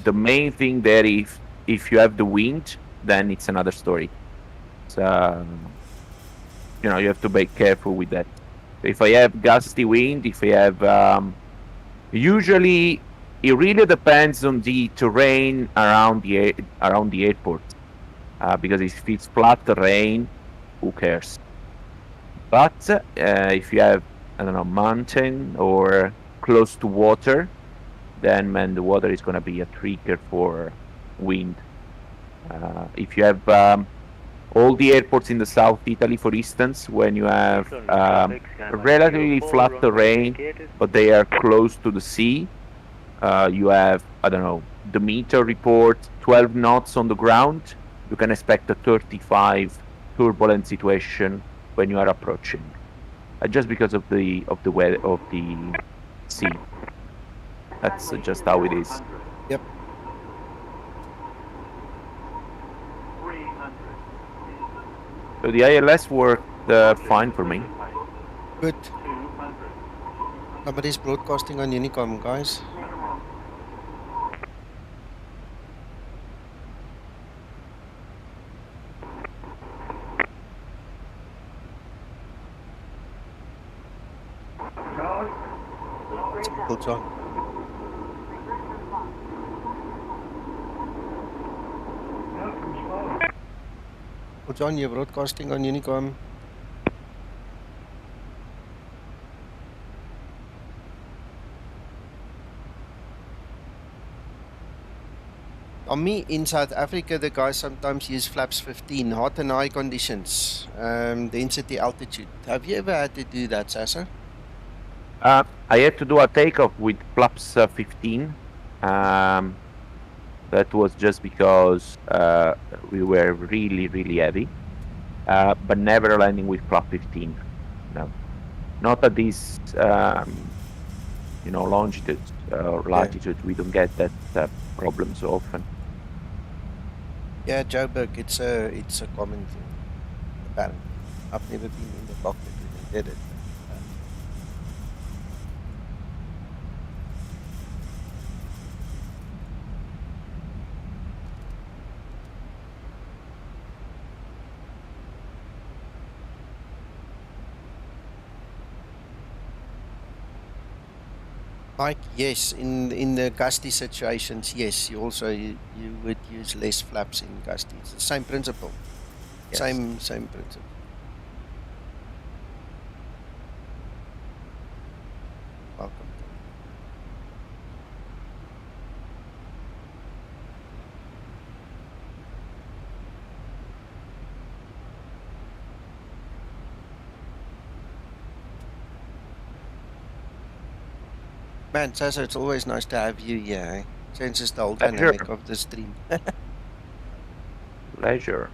The main thing there, if you have the wind, then it's another story. So, you have to be careful with that. If I have gusty wind, if I have, usually it really depends on the terrain around the airport. Because if it's flat terrain, who cares? But if you have, I don't know, mountain or close to water, then man, the water is going to be a trigger for wind. If you have all the airports in the South Italy, for instance, when you have relatively flat terrain, but they are close to the sea, you have, I don't know, the meter report 12 knots on the ground, you can expect a 35 turbulent situation when you are approaching, just because of the weather of the sea. That's just how it is. Yep. So the ILS worked fine for me. Good. Somebody's broadcasting on Unicom, guys. Hold on. John, you're broadcasting on Unicom. On me, in South Africa, the guys sometimes use flaps 15, hot and high conditions, density, altitude. Have you ever had to do that, Sasa? I had to do a takeoff with flaps 15. That was just because we were really, really heavy, but never landing with flap 15. No, not at this, longitude or latitude. We don't get that problem so often. Yeah, Joburg, it's a common thing. Apparently, I've never been in the cockpit when they did it. Mike, yes, in the gusty situations, yes, you would use less flaps in gusty. It's the same principle. Yes. Same principle. Welcome. Man, Sasa, it's always nice to have you here. Changes the whole dynamic of the stream. Pleasure.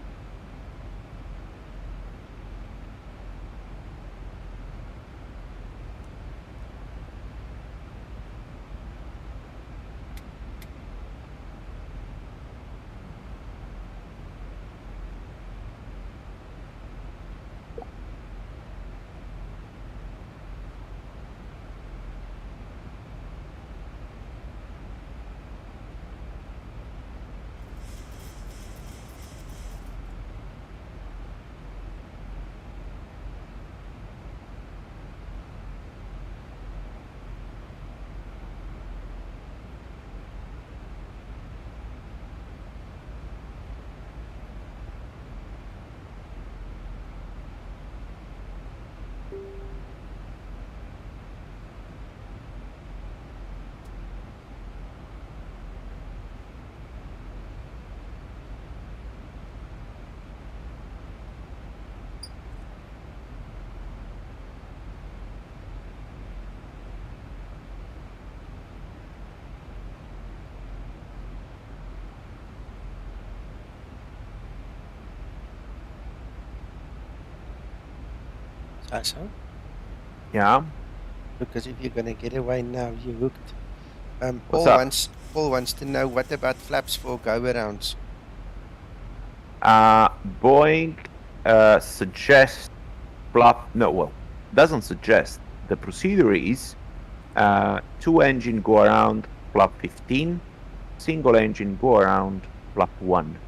Asa? Yeah. Because if you're gonna get away now, you're hooked. What's Paul up? wants to know what about flaps for go-arounds? Boeing suggests doesn't suggest. The procedure is 2 engine go around flap 15, single engine go around flap 1.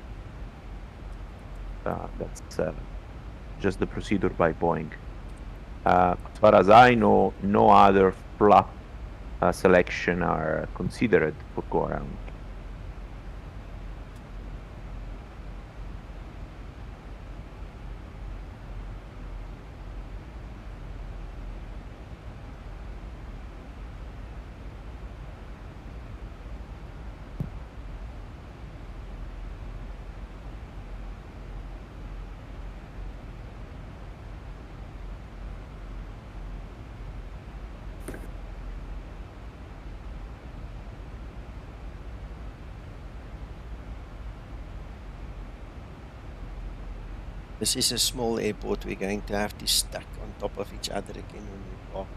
That's just the procedure by Boeing. As far as I know, no other flap selection are considered for go around. This is a small airport. We're going to have to stack on top of each other again when we park.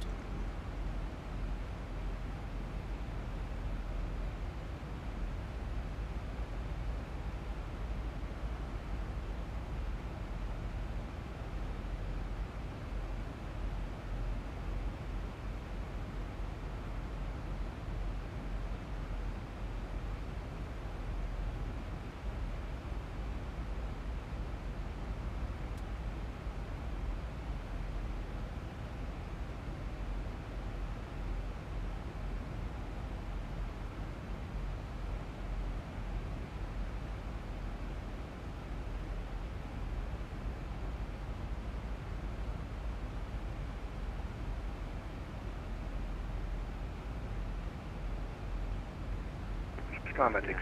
Skymatix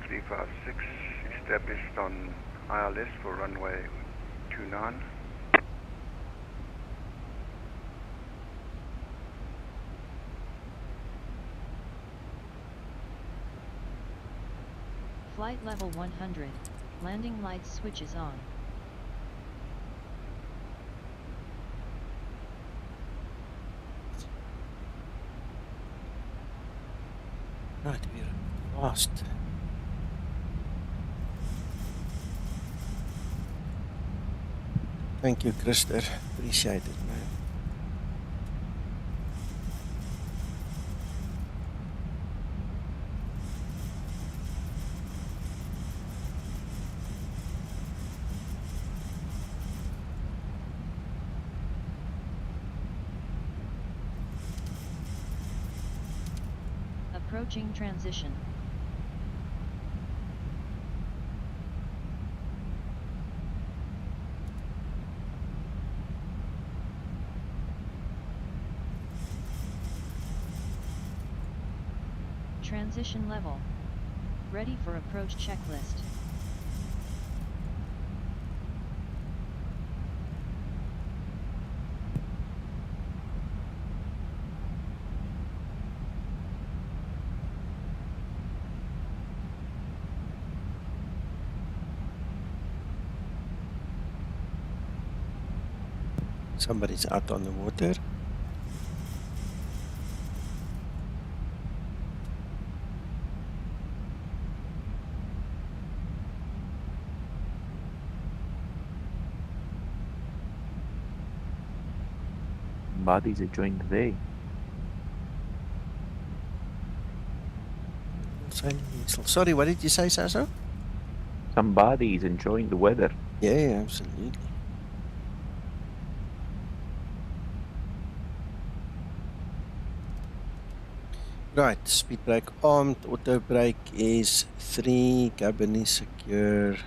356 established on ILS for runway 29. Flight level 100, landing lights switches on. Right, we're fast. Thank you, Krister. Appreciate it, man. Approaching transition. Transition level. Ready for approach checklist. Somebody's out on the water. Somebody's enjoying the day. Sorry, what did you say, Sasa? Somebody is enjoying the weather. Yeah, absolutely. Right, speed brake armed, auto brake is 3, cabin is secure.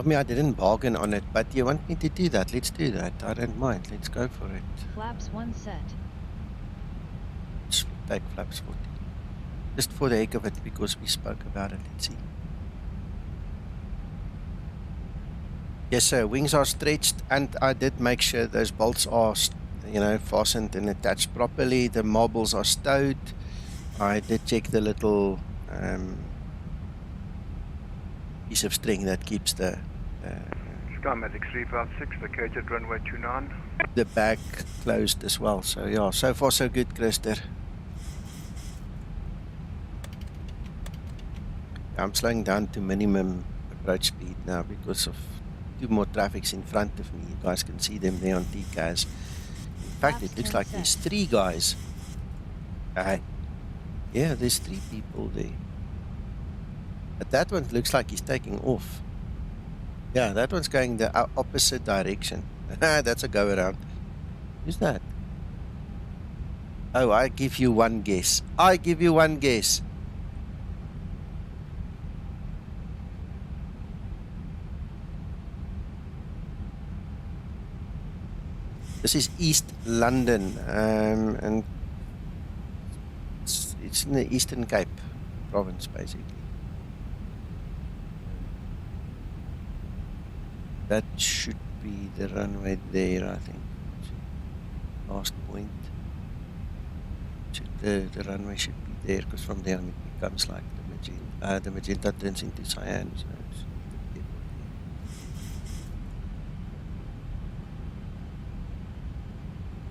mean, I didn't bargain on it, but you want me to do that? Let's do that. I don't mind. Let's go for it. Flaps 1 set. Let's take flaps 40. Just for the heck of it, because we spoke about it. Let's see. Yes, sir. Wings are stretched, and I did make sure those bolts are, you know, fastened and attached properly. The marbles are stowed. I did check the little piece of string that keeps the Skymatix 356, located runway 29. The bag closed as well. So yeah, so far so good, Christer. I'm slowing down to minimum approach speed now because of 2 more traffics in front of me. You guys can see them there on TCAS. In fact, it looks like there's 3 guys. Yeah, there's 3 people there. But that one looks like he's taking off. Yeah, that one's going the opposite direction. That's a go around. Who's that? Oh, I give you one guess. I give you one guess. This is East London, and it's in the Eastern Cape province, basically. That should be the runway there, I think. Last point. The runway should be there, because from there it becomes like the magenta turns into cyan. So it's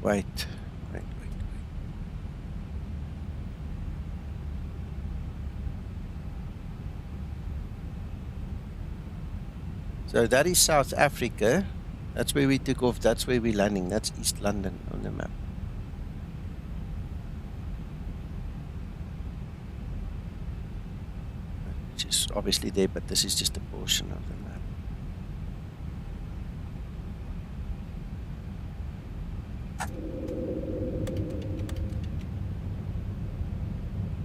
wait. So that is South Africa. That's where we took off. That's where we're landing. That's East London on the map. Which is obviously there, but this is just a portion of the map.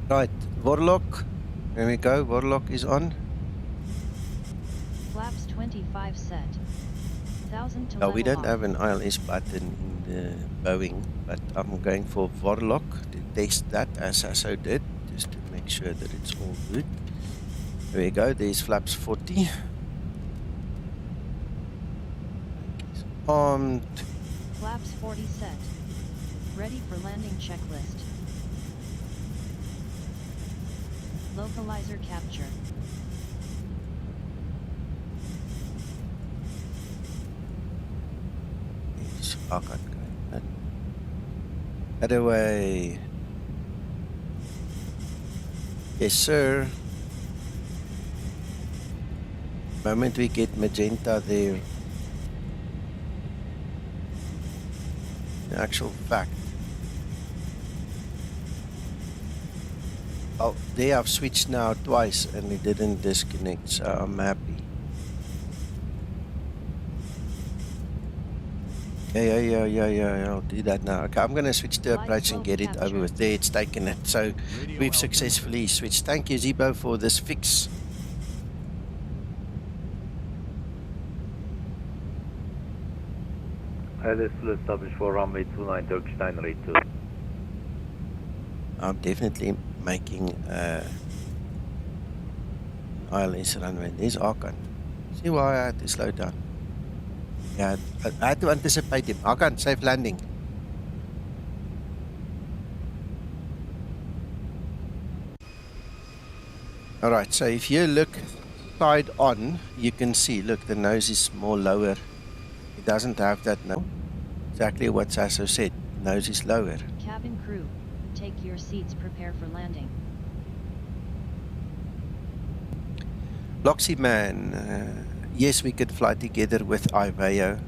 Right, Warlock. There we go. Warlock is on. Flaps 25 set. 1000 to No, we level don't have an ILS button in the Boeing, but I'm going for Warlock to test that, as Sasso did, just to make sure that it's all good. There we go. There's flaps 40. He's armed. Flaps 40 set. Ready for landing checklist. Localizer capture. I can't go. Head away. Yes, sir. The moment we get magenta there, in actual fact, oh, they have switched now twice and it didn't disconnect, so I'm happy. Yeah, I'll do that now. Okay, I'm gonna switch to approach and get it over with. There, it's taken it. So we've successfully switched. Thank you, Zibo, for this fix. ILS will establish for runway 29, Turkish 982. I'm definitely making ILS runway. There's Arkan. See why I had to slow down. Yeah, I had to anticipate him. Arkan, safe landing. Alright, so if you look side on, you can see, look, the nose is more lower. It doesn't have that now. Exactly what Sasso said. Nose is lower. Cabin crew, take your seats, prepare for landing. Bloxy man, yes, we could fly together with Iveo.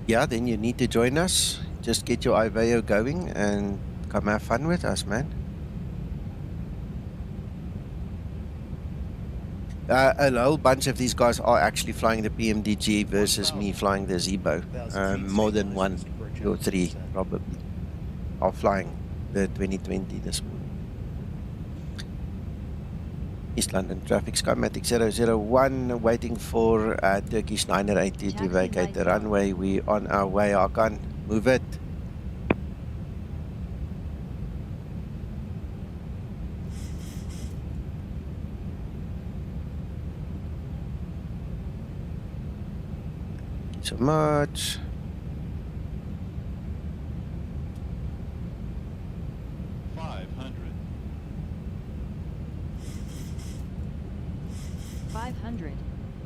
Yeah, then you need to join us. Just get your Iveo going and come have fun with us, man. A whole bunch of these guys are actually flying the PMDG versus me flying the Zibo. More than 1, 2 or 3 probably are flying the 2020 this morning. East London traffic, Skymatix 001, waiting for Turkish 982 to vacate the runway. We on our way, Hakan. Move it. Thank you so much.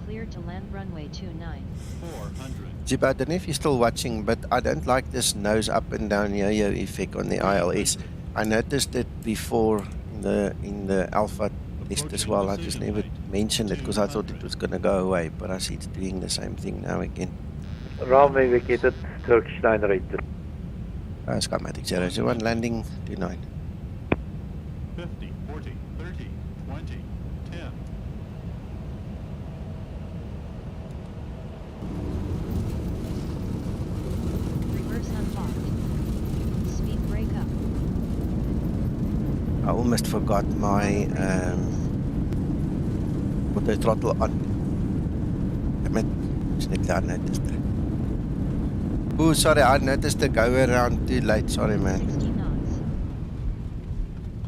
Cleared to land runway 29. 400. Zibo, I don't know if you're still watching, but I don't like this nose up and down yo-yo effect on the ILS. I noticed it before in the Alpha test as well. I just never mentioned it because I thought it was going to go away, but I see it's doing the same thing now again. Runway vacated, Turkish 982. Skymatix 001, landing 29. 50, 40, 30, 20, 10. Reverse unlocked. Speed brake up. I almost forgot my auto throttle on. Damn it. I noticed it. Oh, sorry, I noticed the go around too late. Sorry, man. 60 knots.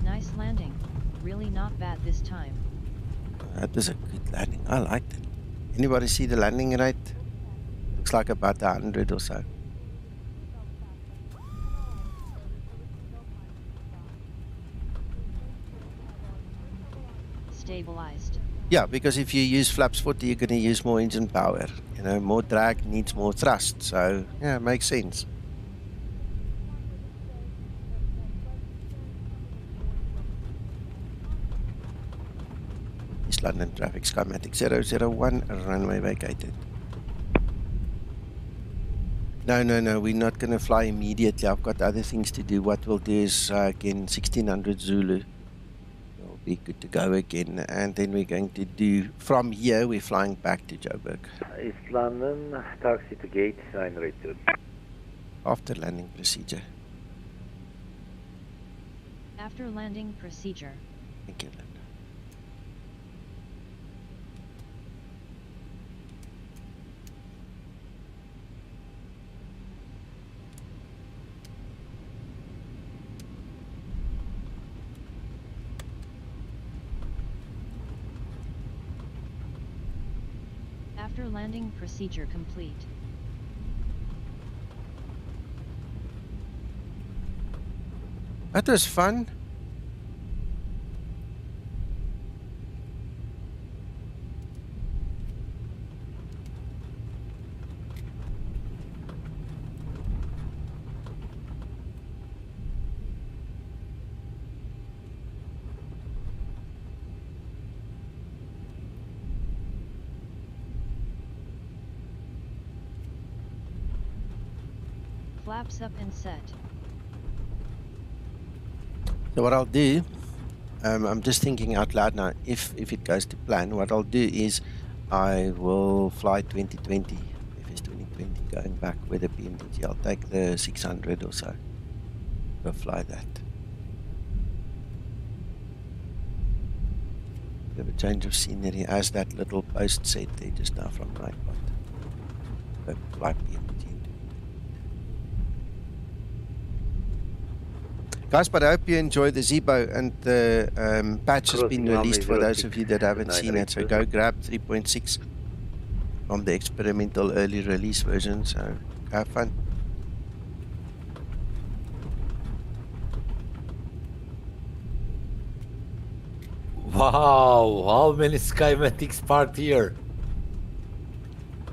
Nice landing. Really not bad this time. That was a good landing. I liked it. Anybody see the landing rate? Looks like about 100 or so. Stabilized. Yeah, because if you use flaps 40, you're going to use more engine power. You know, more drag needs more thrust. So, yeah, it makes sense. East London traffic, Skymatix 001, runway vacated. No, we're not going to fly immediately. I've got other things to do. What we'll do is, again, 1600 Zulu. We'll be good to go again. And then we're going to do, from here, we're flying back to Joburg. East London, taxi to gate 982. After landing procedure. After landing procedure. Thank you, Linda. After landing procedure complete. That was fun. Flaps up and set. So what I'll do, I'm just thinking out loud now, if it goes to plan, what I'll do is I will fly 2020, if it's 2020, going back with the PMDG. I'll take the 600 or so, go fly that. Bit of a change of scenery as that little post set there just now from Nightbot. Go fly PMDG. Guys, but I hope you enjoy the Zibo, and the patch has been released for those of you that haven't seen it. So go grab 3.6 from the experimental early release version. So have fun. Wow, how many Skymatix part here?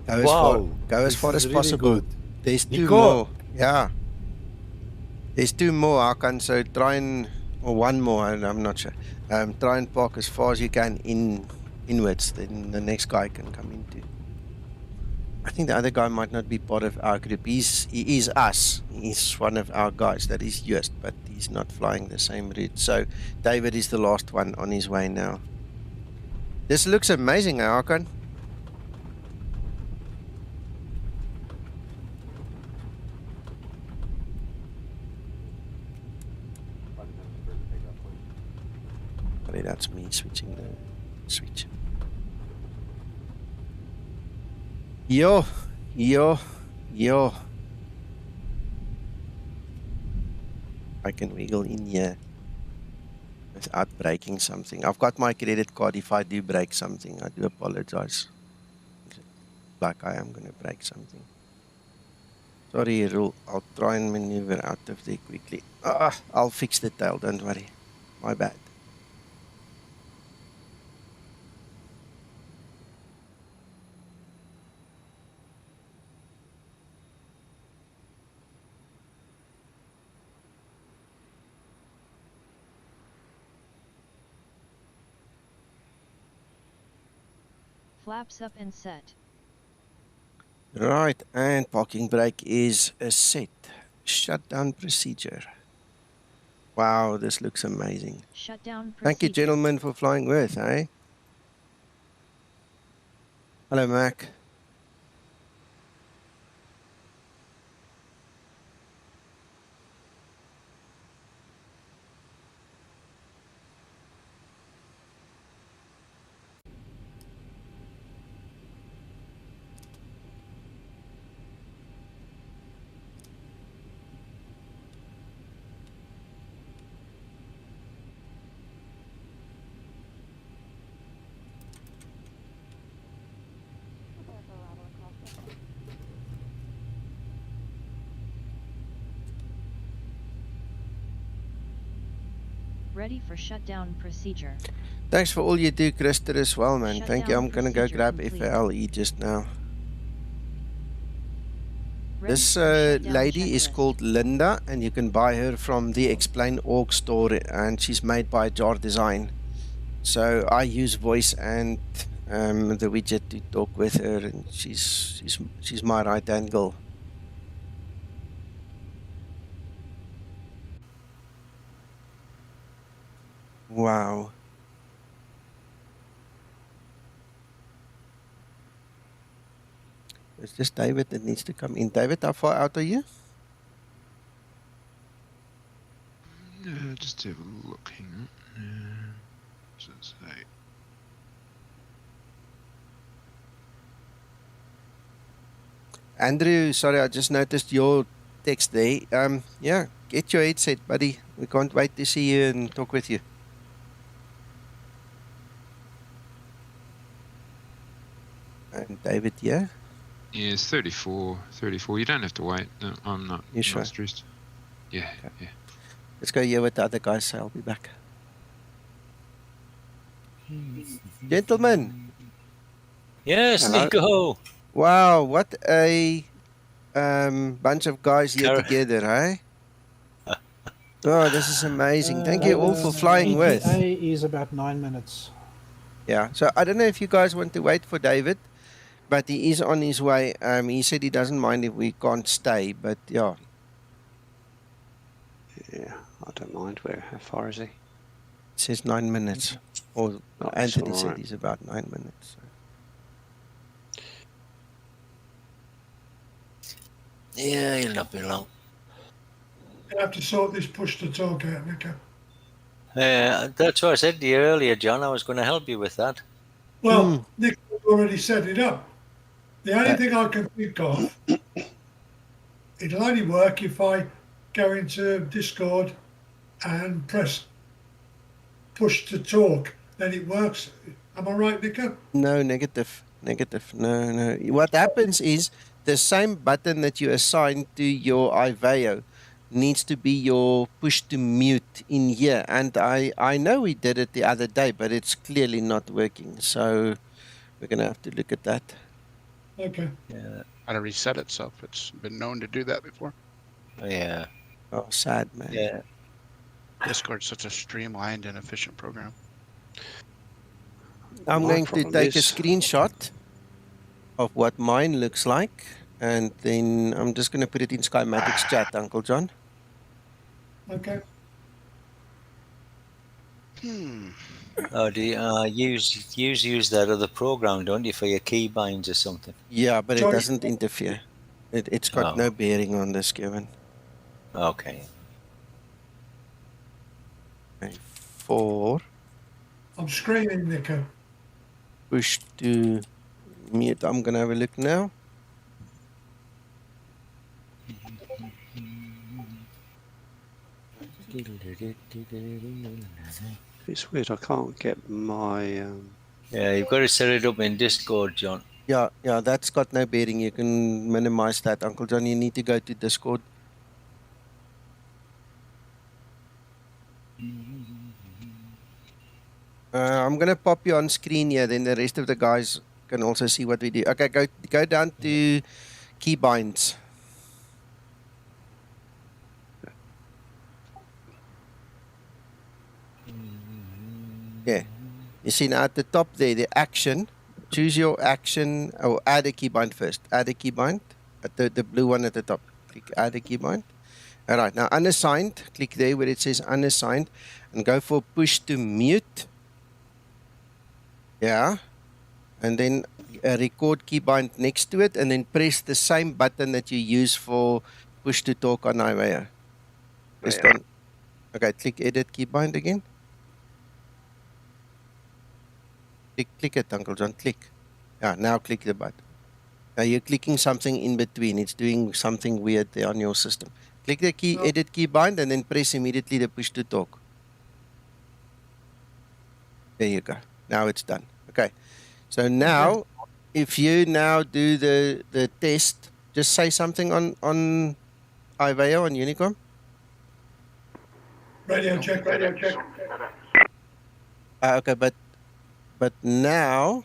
Go as far as really possible. Good. There's two more. Yeah. There's two more, Hakan, so try and, or one more, I'm not sure. Try and park as far as you can inwards, then the next guy can come into. I think the other guy might not be part of our group. He is us. He's one of our guys that is used, but he's not flying the same route. So David is the last one on his way now. This looks amazing, Hakan. That's me switching the Switch. Yo. I can wiggle in here without breaking something. I've got my credit card. If I do break something, I do apologize. Like I am going to break something. Sorry, Rule. I'll try and maneuver out of there quickly. I'll fix the tail, don't worry. My bad. Flaps up and set. Right, and parking brake is set. Shutdown procedure. Wow, this looks amazing. Shutdown procedure. Thank you, gentlemen, for flying with, eh? Hello, Mac. Ready for shutdown procedure. Thanks for all you do, Krister, as well, man. Shutdown Thank you. I'm going to go grab complete. FALE just now. Ready This for shutdown lady is checklist. called Linda, and you can buy her from the Explain Org store, and she's made by Jar Design. So I use voice and the widget to talk with her, and she's my right hand girl. Wow. It's just David that needs to come in. David, how far out are you? Just have a look. Hang on. So it's eight. Andrew, sorry, I just noticed your text there. Yeah, get your headset, buddy. We can't wait to see you and talk with you. And David, yeah? Yeah, it's 34. You don't have to wait. No, I'm not, You sure? not stressed. Yeah, Okay. yeah. Let's go here with the other guys, so I'll be back. Gentlemen. Yes, Hello. Nico. Wow, what a bunch of guys here together, eh? Oh, this is amazing. Thank you all for flying with. ETA is about 9 minutes. Yeah, so I don't know if you guys want to wait for David, but he is on his way. He said he doesn't mind if we can't stay, but yeah. Yeah, I don't mind. How far is he? It says 9 minutes. Or Anthony said alright. he's about 9 minutes. Yeah, he'll not be long. You have to sort this push to talk out, Nico. That's what I said to you earlier, John. I was going to help you with that. Well, Nico's already set it up. The only thing I can think of, it'll only work if I go into Discord and press push to talk. Then it works. Am I right, Nico? No, negative. No. What happens is the same button that you assign to your iVeo needs to be your push to mute in here. And I know we did it the other day, but it's clearly not working. So we're going to have to look at that. Okay. Yeah. How to reset itself. It's been known to do that before. Yeah. Oh, sad, man. Yeah. Discord's such a streamlined and efficient program. I'm My going to problem take a is- screenshot of what mine looks like, and then I'm just going to put it in Skymatix chat, Uncle John. Okay. Oh, do you use that other program, don't you, for your keybinds or something? Yeah, but it Joyce- doesn't interfere. It's got no bearing on this, Kevin. Okay. Okay, 4. I'm screaming, Nico. push to mute. I'm gonna have a look now. It's weird. I can't get my. Yeah, you've got to set it up in Discord, John. Yeah, that's got no bearing. You can minimize that, Uncle John. You need to go to Discord. I'm gonna pop you on screen here. Then the rest of the guys can also see what we do. Okay, go down to keybinds. Yeah, you see now at the top there, the action. Choose your action, or add a keybind first. Add a keybind at the blue one at the top. Click add a keybind. All right, now unassigned. Click there where it says unassigned, and go for push to mute. Yeah, and then a record keybind next to it, and then press the same button that you use for push to talk on IVA. Okay, click edit keybind again. Click it, Uncle John, click. Yeah, now click the button. Now you're clicking something in between. It's doing something weird there on your system. Click the edit keybind and then press immediately the push to talk. There you go. Now it's done. Okay. So now, if you now do the test, just say something on IVA on Unicom. Radio check, radio check. Okay, but now...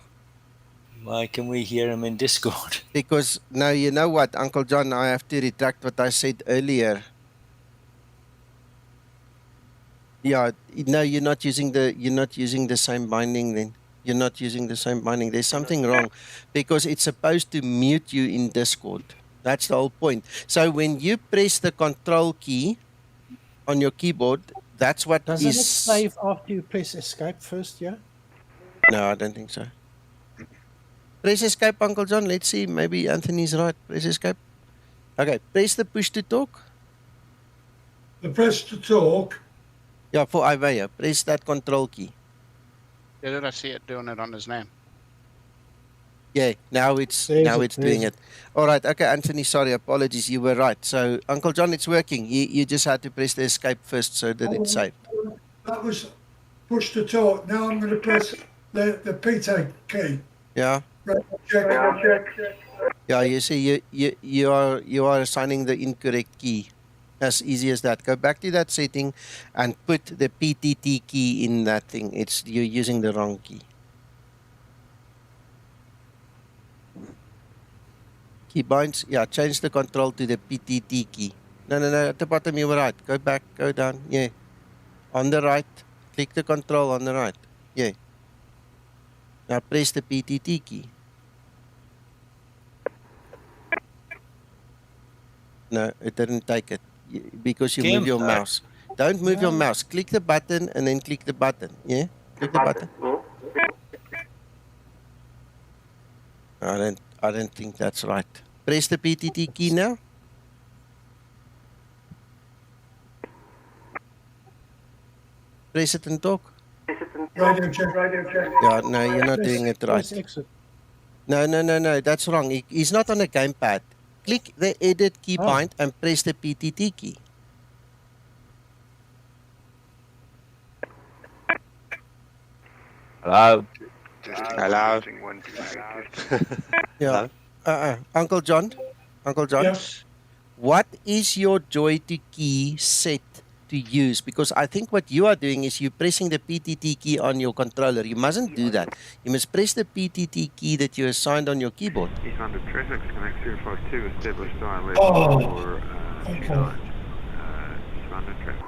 Why can we hear him in Discord? Because now you know what, Uncle John, I have to retract what I said earlier. Yeah, no, you're not using the same binding then. You're not using the same binding. There's something wrong because it's supposed to mute you in Discord. That's the whole point. So when you press the control key on your keyboard, that's what Doesn't it save after you press escape first, yeah? No, I don't think so. Press escape, Uncle John. Let's see. Maybe Anthony's right. Press escape. Okay, press the push to talk. The press to talk. Yeah, for IVA. Press that control key. Did I see it doing it on his name? Yeah, now it's doing it. All right, okay, Anthony, sorry, apologies, you were right. So, Uncle John, it's working. You just had to press the escape first so that it's saved. That was push to talk. Now I'm going to press the PT key. Yeah. Check. Yeah, you see, you are assigning the incorrect key. As easy as that. Go back to that setting and put the PTT key in that thing. You're using the wrong key. Keybinds, yeah, change the control to the PTT key. No, at the bottom you were right. Go back, go down, yeah. On the right, click the control on the right, yeah. Now press the PTT key. No, it didn't take it because you move your mouse. Don't move your mouse. Click the button and then click the button, yeah? Click the button. I don't think that's right. Press the PTT key now. Press it and talk. Radio check. Yeah, no, you're not doing it right. No, that's wrong. He's not on the gamepad. Click the edit keybind and press the PTT key. Hello. Hello. Yeah. Uncle John. Yes. What is your Joy to key set to use? Because I think what you are doing is you're pressing the PTT key on your controller. You mustn't do that. You must press the PTT key that you assigned on your keyboard. East London traffic, connect 052, establish dial Oh. for East London traffic.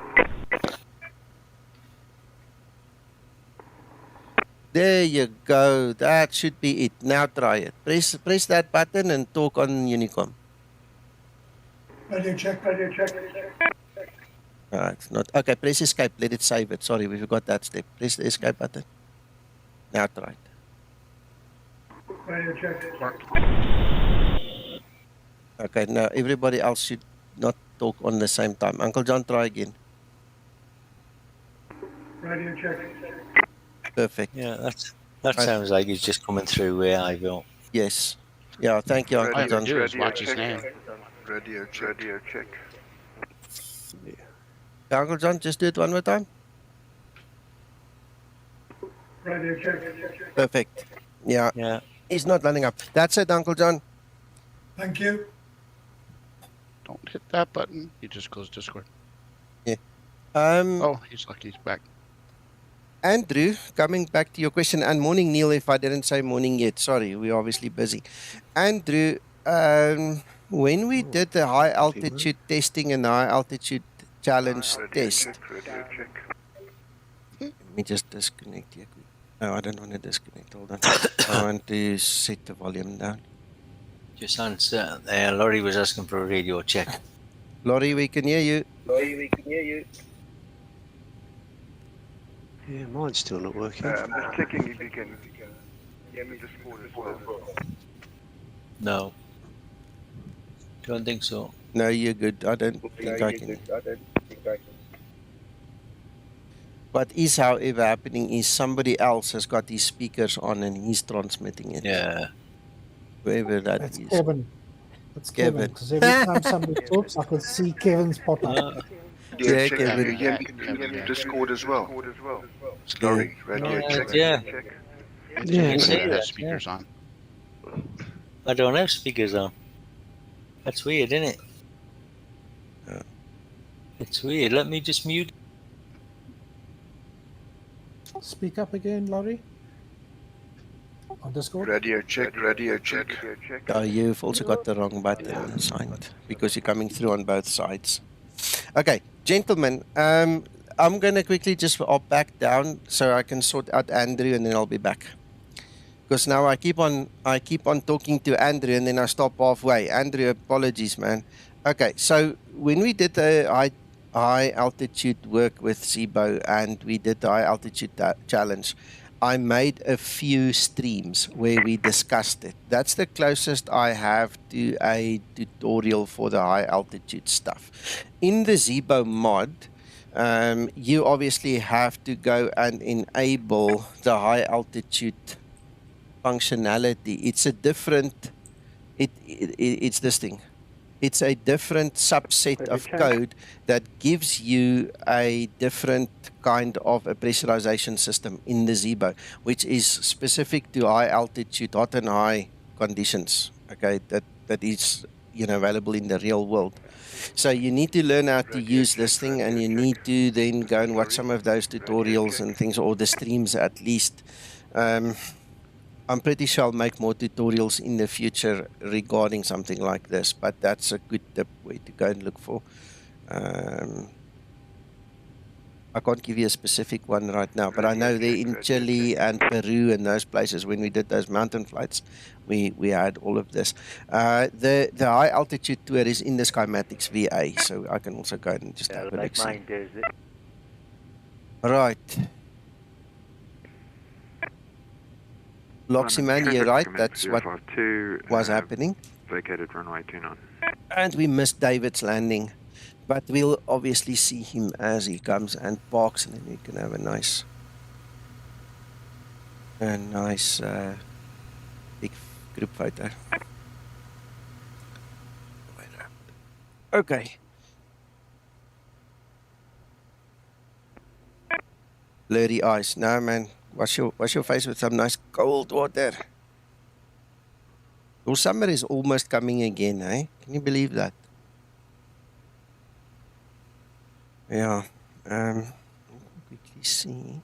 There you go. That should be it. Now try it. Press that button and talk on Unicom. Radio check. It's not. Okay, press escape. Let it save it. Sorry, we forgot that step. Press the escape button. Now try it. Radio check. Okay, now everybody else should not talk on the same time. Uncle John, try again. Radio check. Perfect. Yeah, That sounds like he's just coming through where I go. Yes. Yeah, thank you, Uncle All you have John. to do is watch his name. Radio check. Radio check. Yeah, Uncle John, just do it one more time. Radio check. Perfect. Yeah. Yeah. He's not lining up. That's it, Uncle John. Thank you. Don't hit that button. He just closed Discord. Yeah. Oh, he's lucky he's back. Andrew, coming back to your question, and morning, Neil, if I didn't say morning yet. Sorry, we're obviously busy. Andrew, when we did the high altitude testing and the high altitude challenge test, let me just disconnect here. No, I don't want to disconnect. Hold on. I want to set the volume down. Just answer. Laurie was asking for a radio check. Laurie, we can hear you. Yeah, mine's still not working. I'm just checking if you can hear me just call as well. No. Don't think so. No, you're good. I don't think I can. What is, however, happening is somebody else has got his speakers on and he's transmitting it. Yeah. Whoever that That's is. Kevin. That's Kevin. Because every time somebody talks, I can see Kevin's pop up. Yeah, Kevin. Kevin. You hear me Discord as well. Sorry, radio check. Yeah. Yeah, You say have that, speakers on. I don't have speakers on. That's weird, isn't it? It's weird. Let me just mute. Speak up again, Laurie. On Discord. Radio check. You've also got the wrong button assigned because you're coming through on both sides. Okay, gentlemen, I'm going to quickly just hop back down so I can sort out Andrew and then I'll be back. Because now I keep on talking to Andrew and then I stop halfway. Andrew, apologies, man. Okay, so when we did the high altitude work with Zibo and we did the high altitude challenge, I made a few streams where we discussed it. That's the closest I have to a tutorial for the high altitude stuff. In the Zibo mod, you obviously have to go and enable the high altitude functionality. It's a different, it's this thing. It's a different subset of code that gives you a different kind of a pressurization system in the Zibo, which is specific to high altitude, hot and high conditions. Okay, that is available in the real world. So you need to learn how to use this thing, and you need to then go and watch some of those tutorials and things, or the streams at least. I'm pretty sure I'll make more tutorials in the future regarding something like this, but that's a good tip way to go and look for. I can't give you a specific one right now, but I know they're in Chile and Peru and those places. When we did those mountain flights, we had all of this. The high altitude tour is in the Skymatix VA, so I can also go and just have a look. Right. Loxy man, you're right. That's what was happening. Vacated runway 29. And we missed David's landing. But we'll obviously see him as he comes and parks, and then we can have a nice big group photo. Okay. Blurry eyes. No, man. Wash your face with some nice cold water. Your summer is almost coming again, eh? Can you believe that? Yeah. Let me quickly see.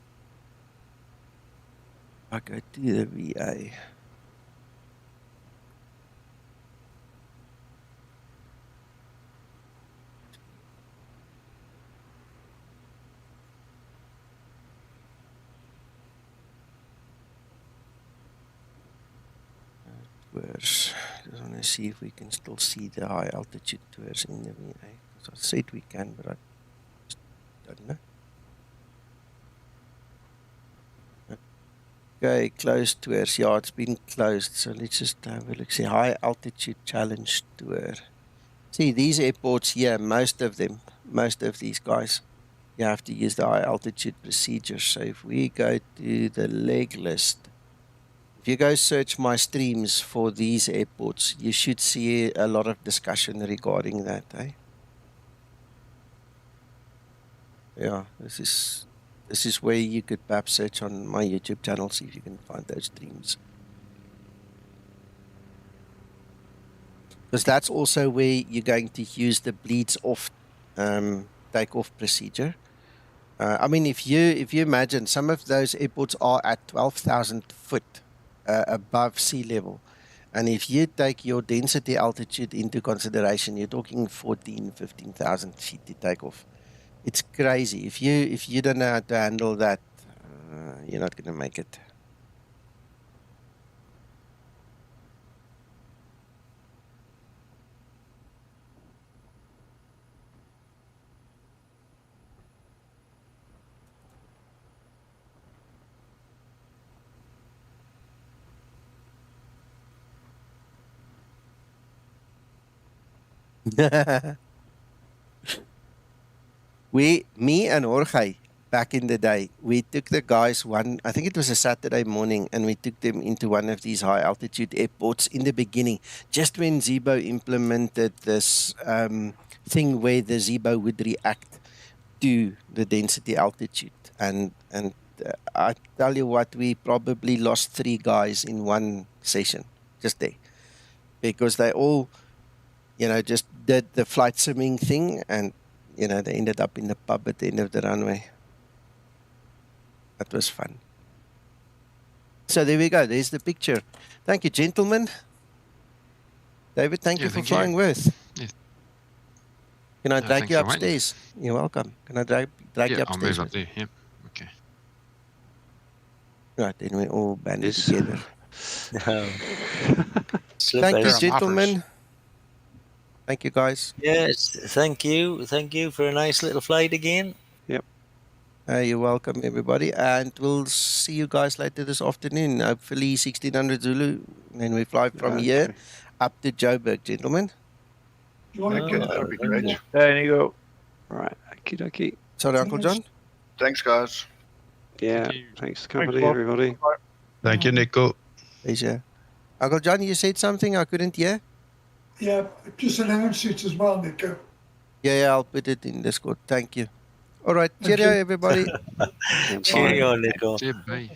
I go to the VA. Tours. Just want to see if we can still see the high altitude tours in the VA. Because I said we can, but I just don't know. Okay, closed tours. Yeah, it's been closed. So let's just have a look. See, high altitude challenge tour. See, these airports here, most of these guys, you have to use the high altitude procedures. So if we go to the leg list, If you go search my streams for these airports, you should see a lot of discussion regarding that, eh? Yeah, this is where you could perhaps search on my YouTube channel, see if you can find those streams. Because that's also where you're going to use the bleeds off takeoff procedure. I mean, if you imagine some of those airports are at 12,000 foot above sea level, and if you take your density altitude into consideration, you're talking 14, 15,000 feet to take off. It's crazy. If you don't know how to handle that, you're not going to make it. Me and Jorge, back in the day, we took the guys I think it was a Saturday morning, and we took them into one of these high altitude airports in the beginning, just when Zibo implemented this thing where the Zibo would react to the density altitude. And I tell you what, we probably lost 3 guys in one session, just there. Because they all, just did the flight simming thing, and they ended up in the pub at the end of the runway. That was fun. So there we go. There's the picture. Thank you, gentlemen. David, thank you for flying with. Yeah. Can I drag you thanks for waiting. upstairs? You're welcome. Can I drag you I'll upstairs? move up there. Yep. Okay. Right, then we all band it together. Slip Thank you, out. gentlemen. Thank you, guys. Yes, thank you. Thank you for a nice little flight again. Yep. You're welcome, everybody. And we'll see you guys later this afternoon. Hopefully 1600 Zulu. And then we fly from here up to Joburg, gentlemen. Okay, that'll be great. There you go. Right, okie dokie. Sorry, Uncle John. Thanks, guys. Yeah, thanks for company, everybody. Thank you, Nico. Pleasure. Uncle John, you said something I couldn't hear? Yeah, just announce it as well, Nico. Yeah, I'll put it in Discord. Thank you. All right, Thank cheerio, you. everybody. Cheerio, Nico. Bye.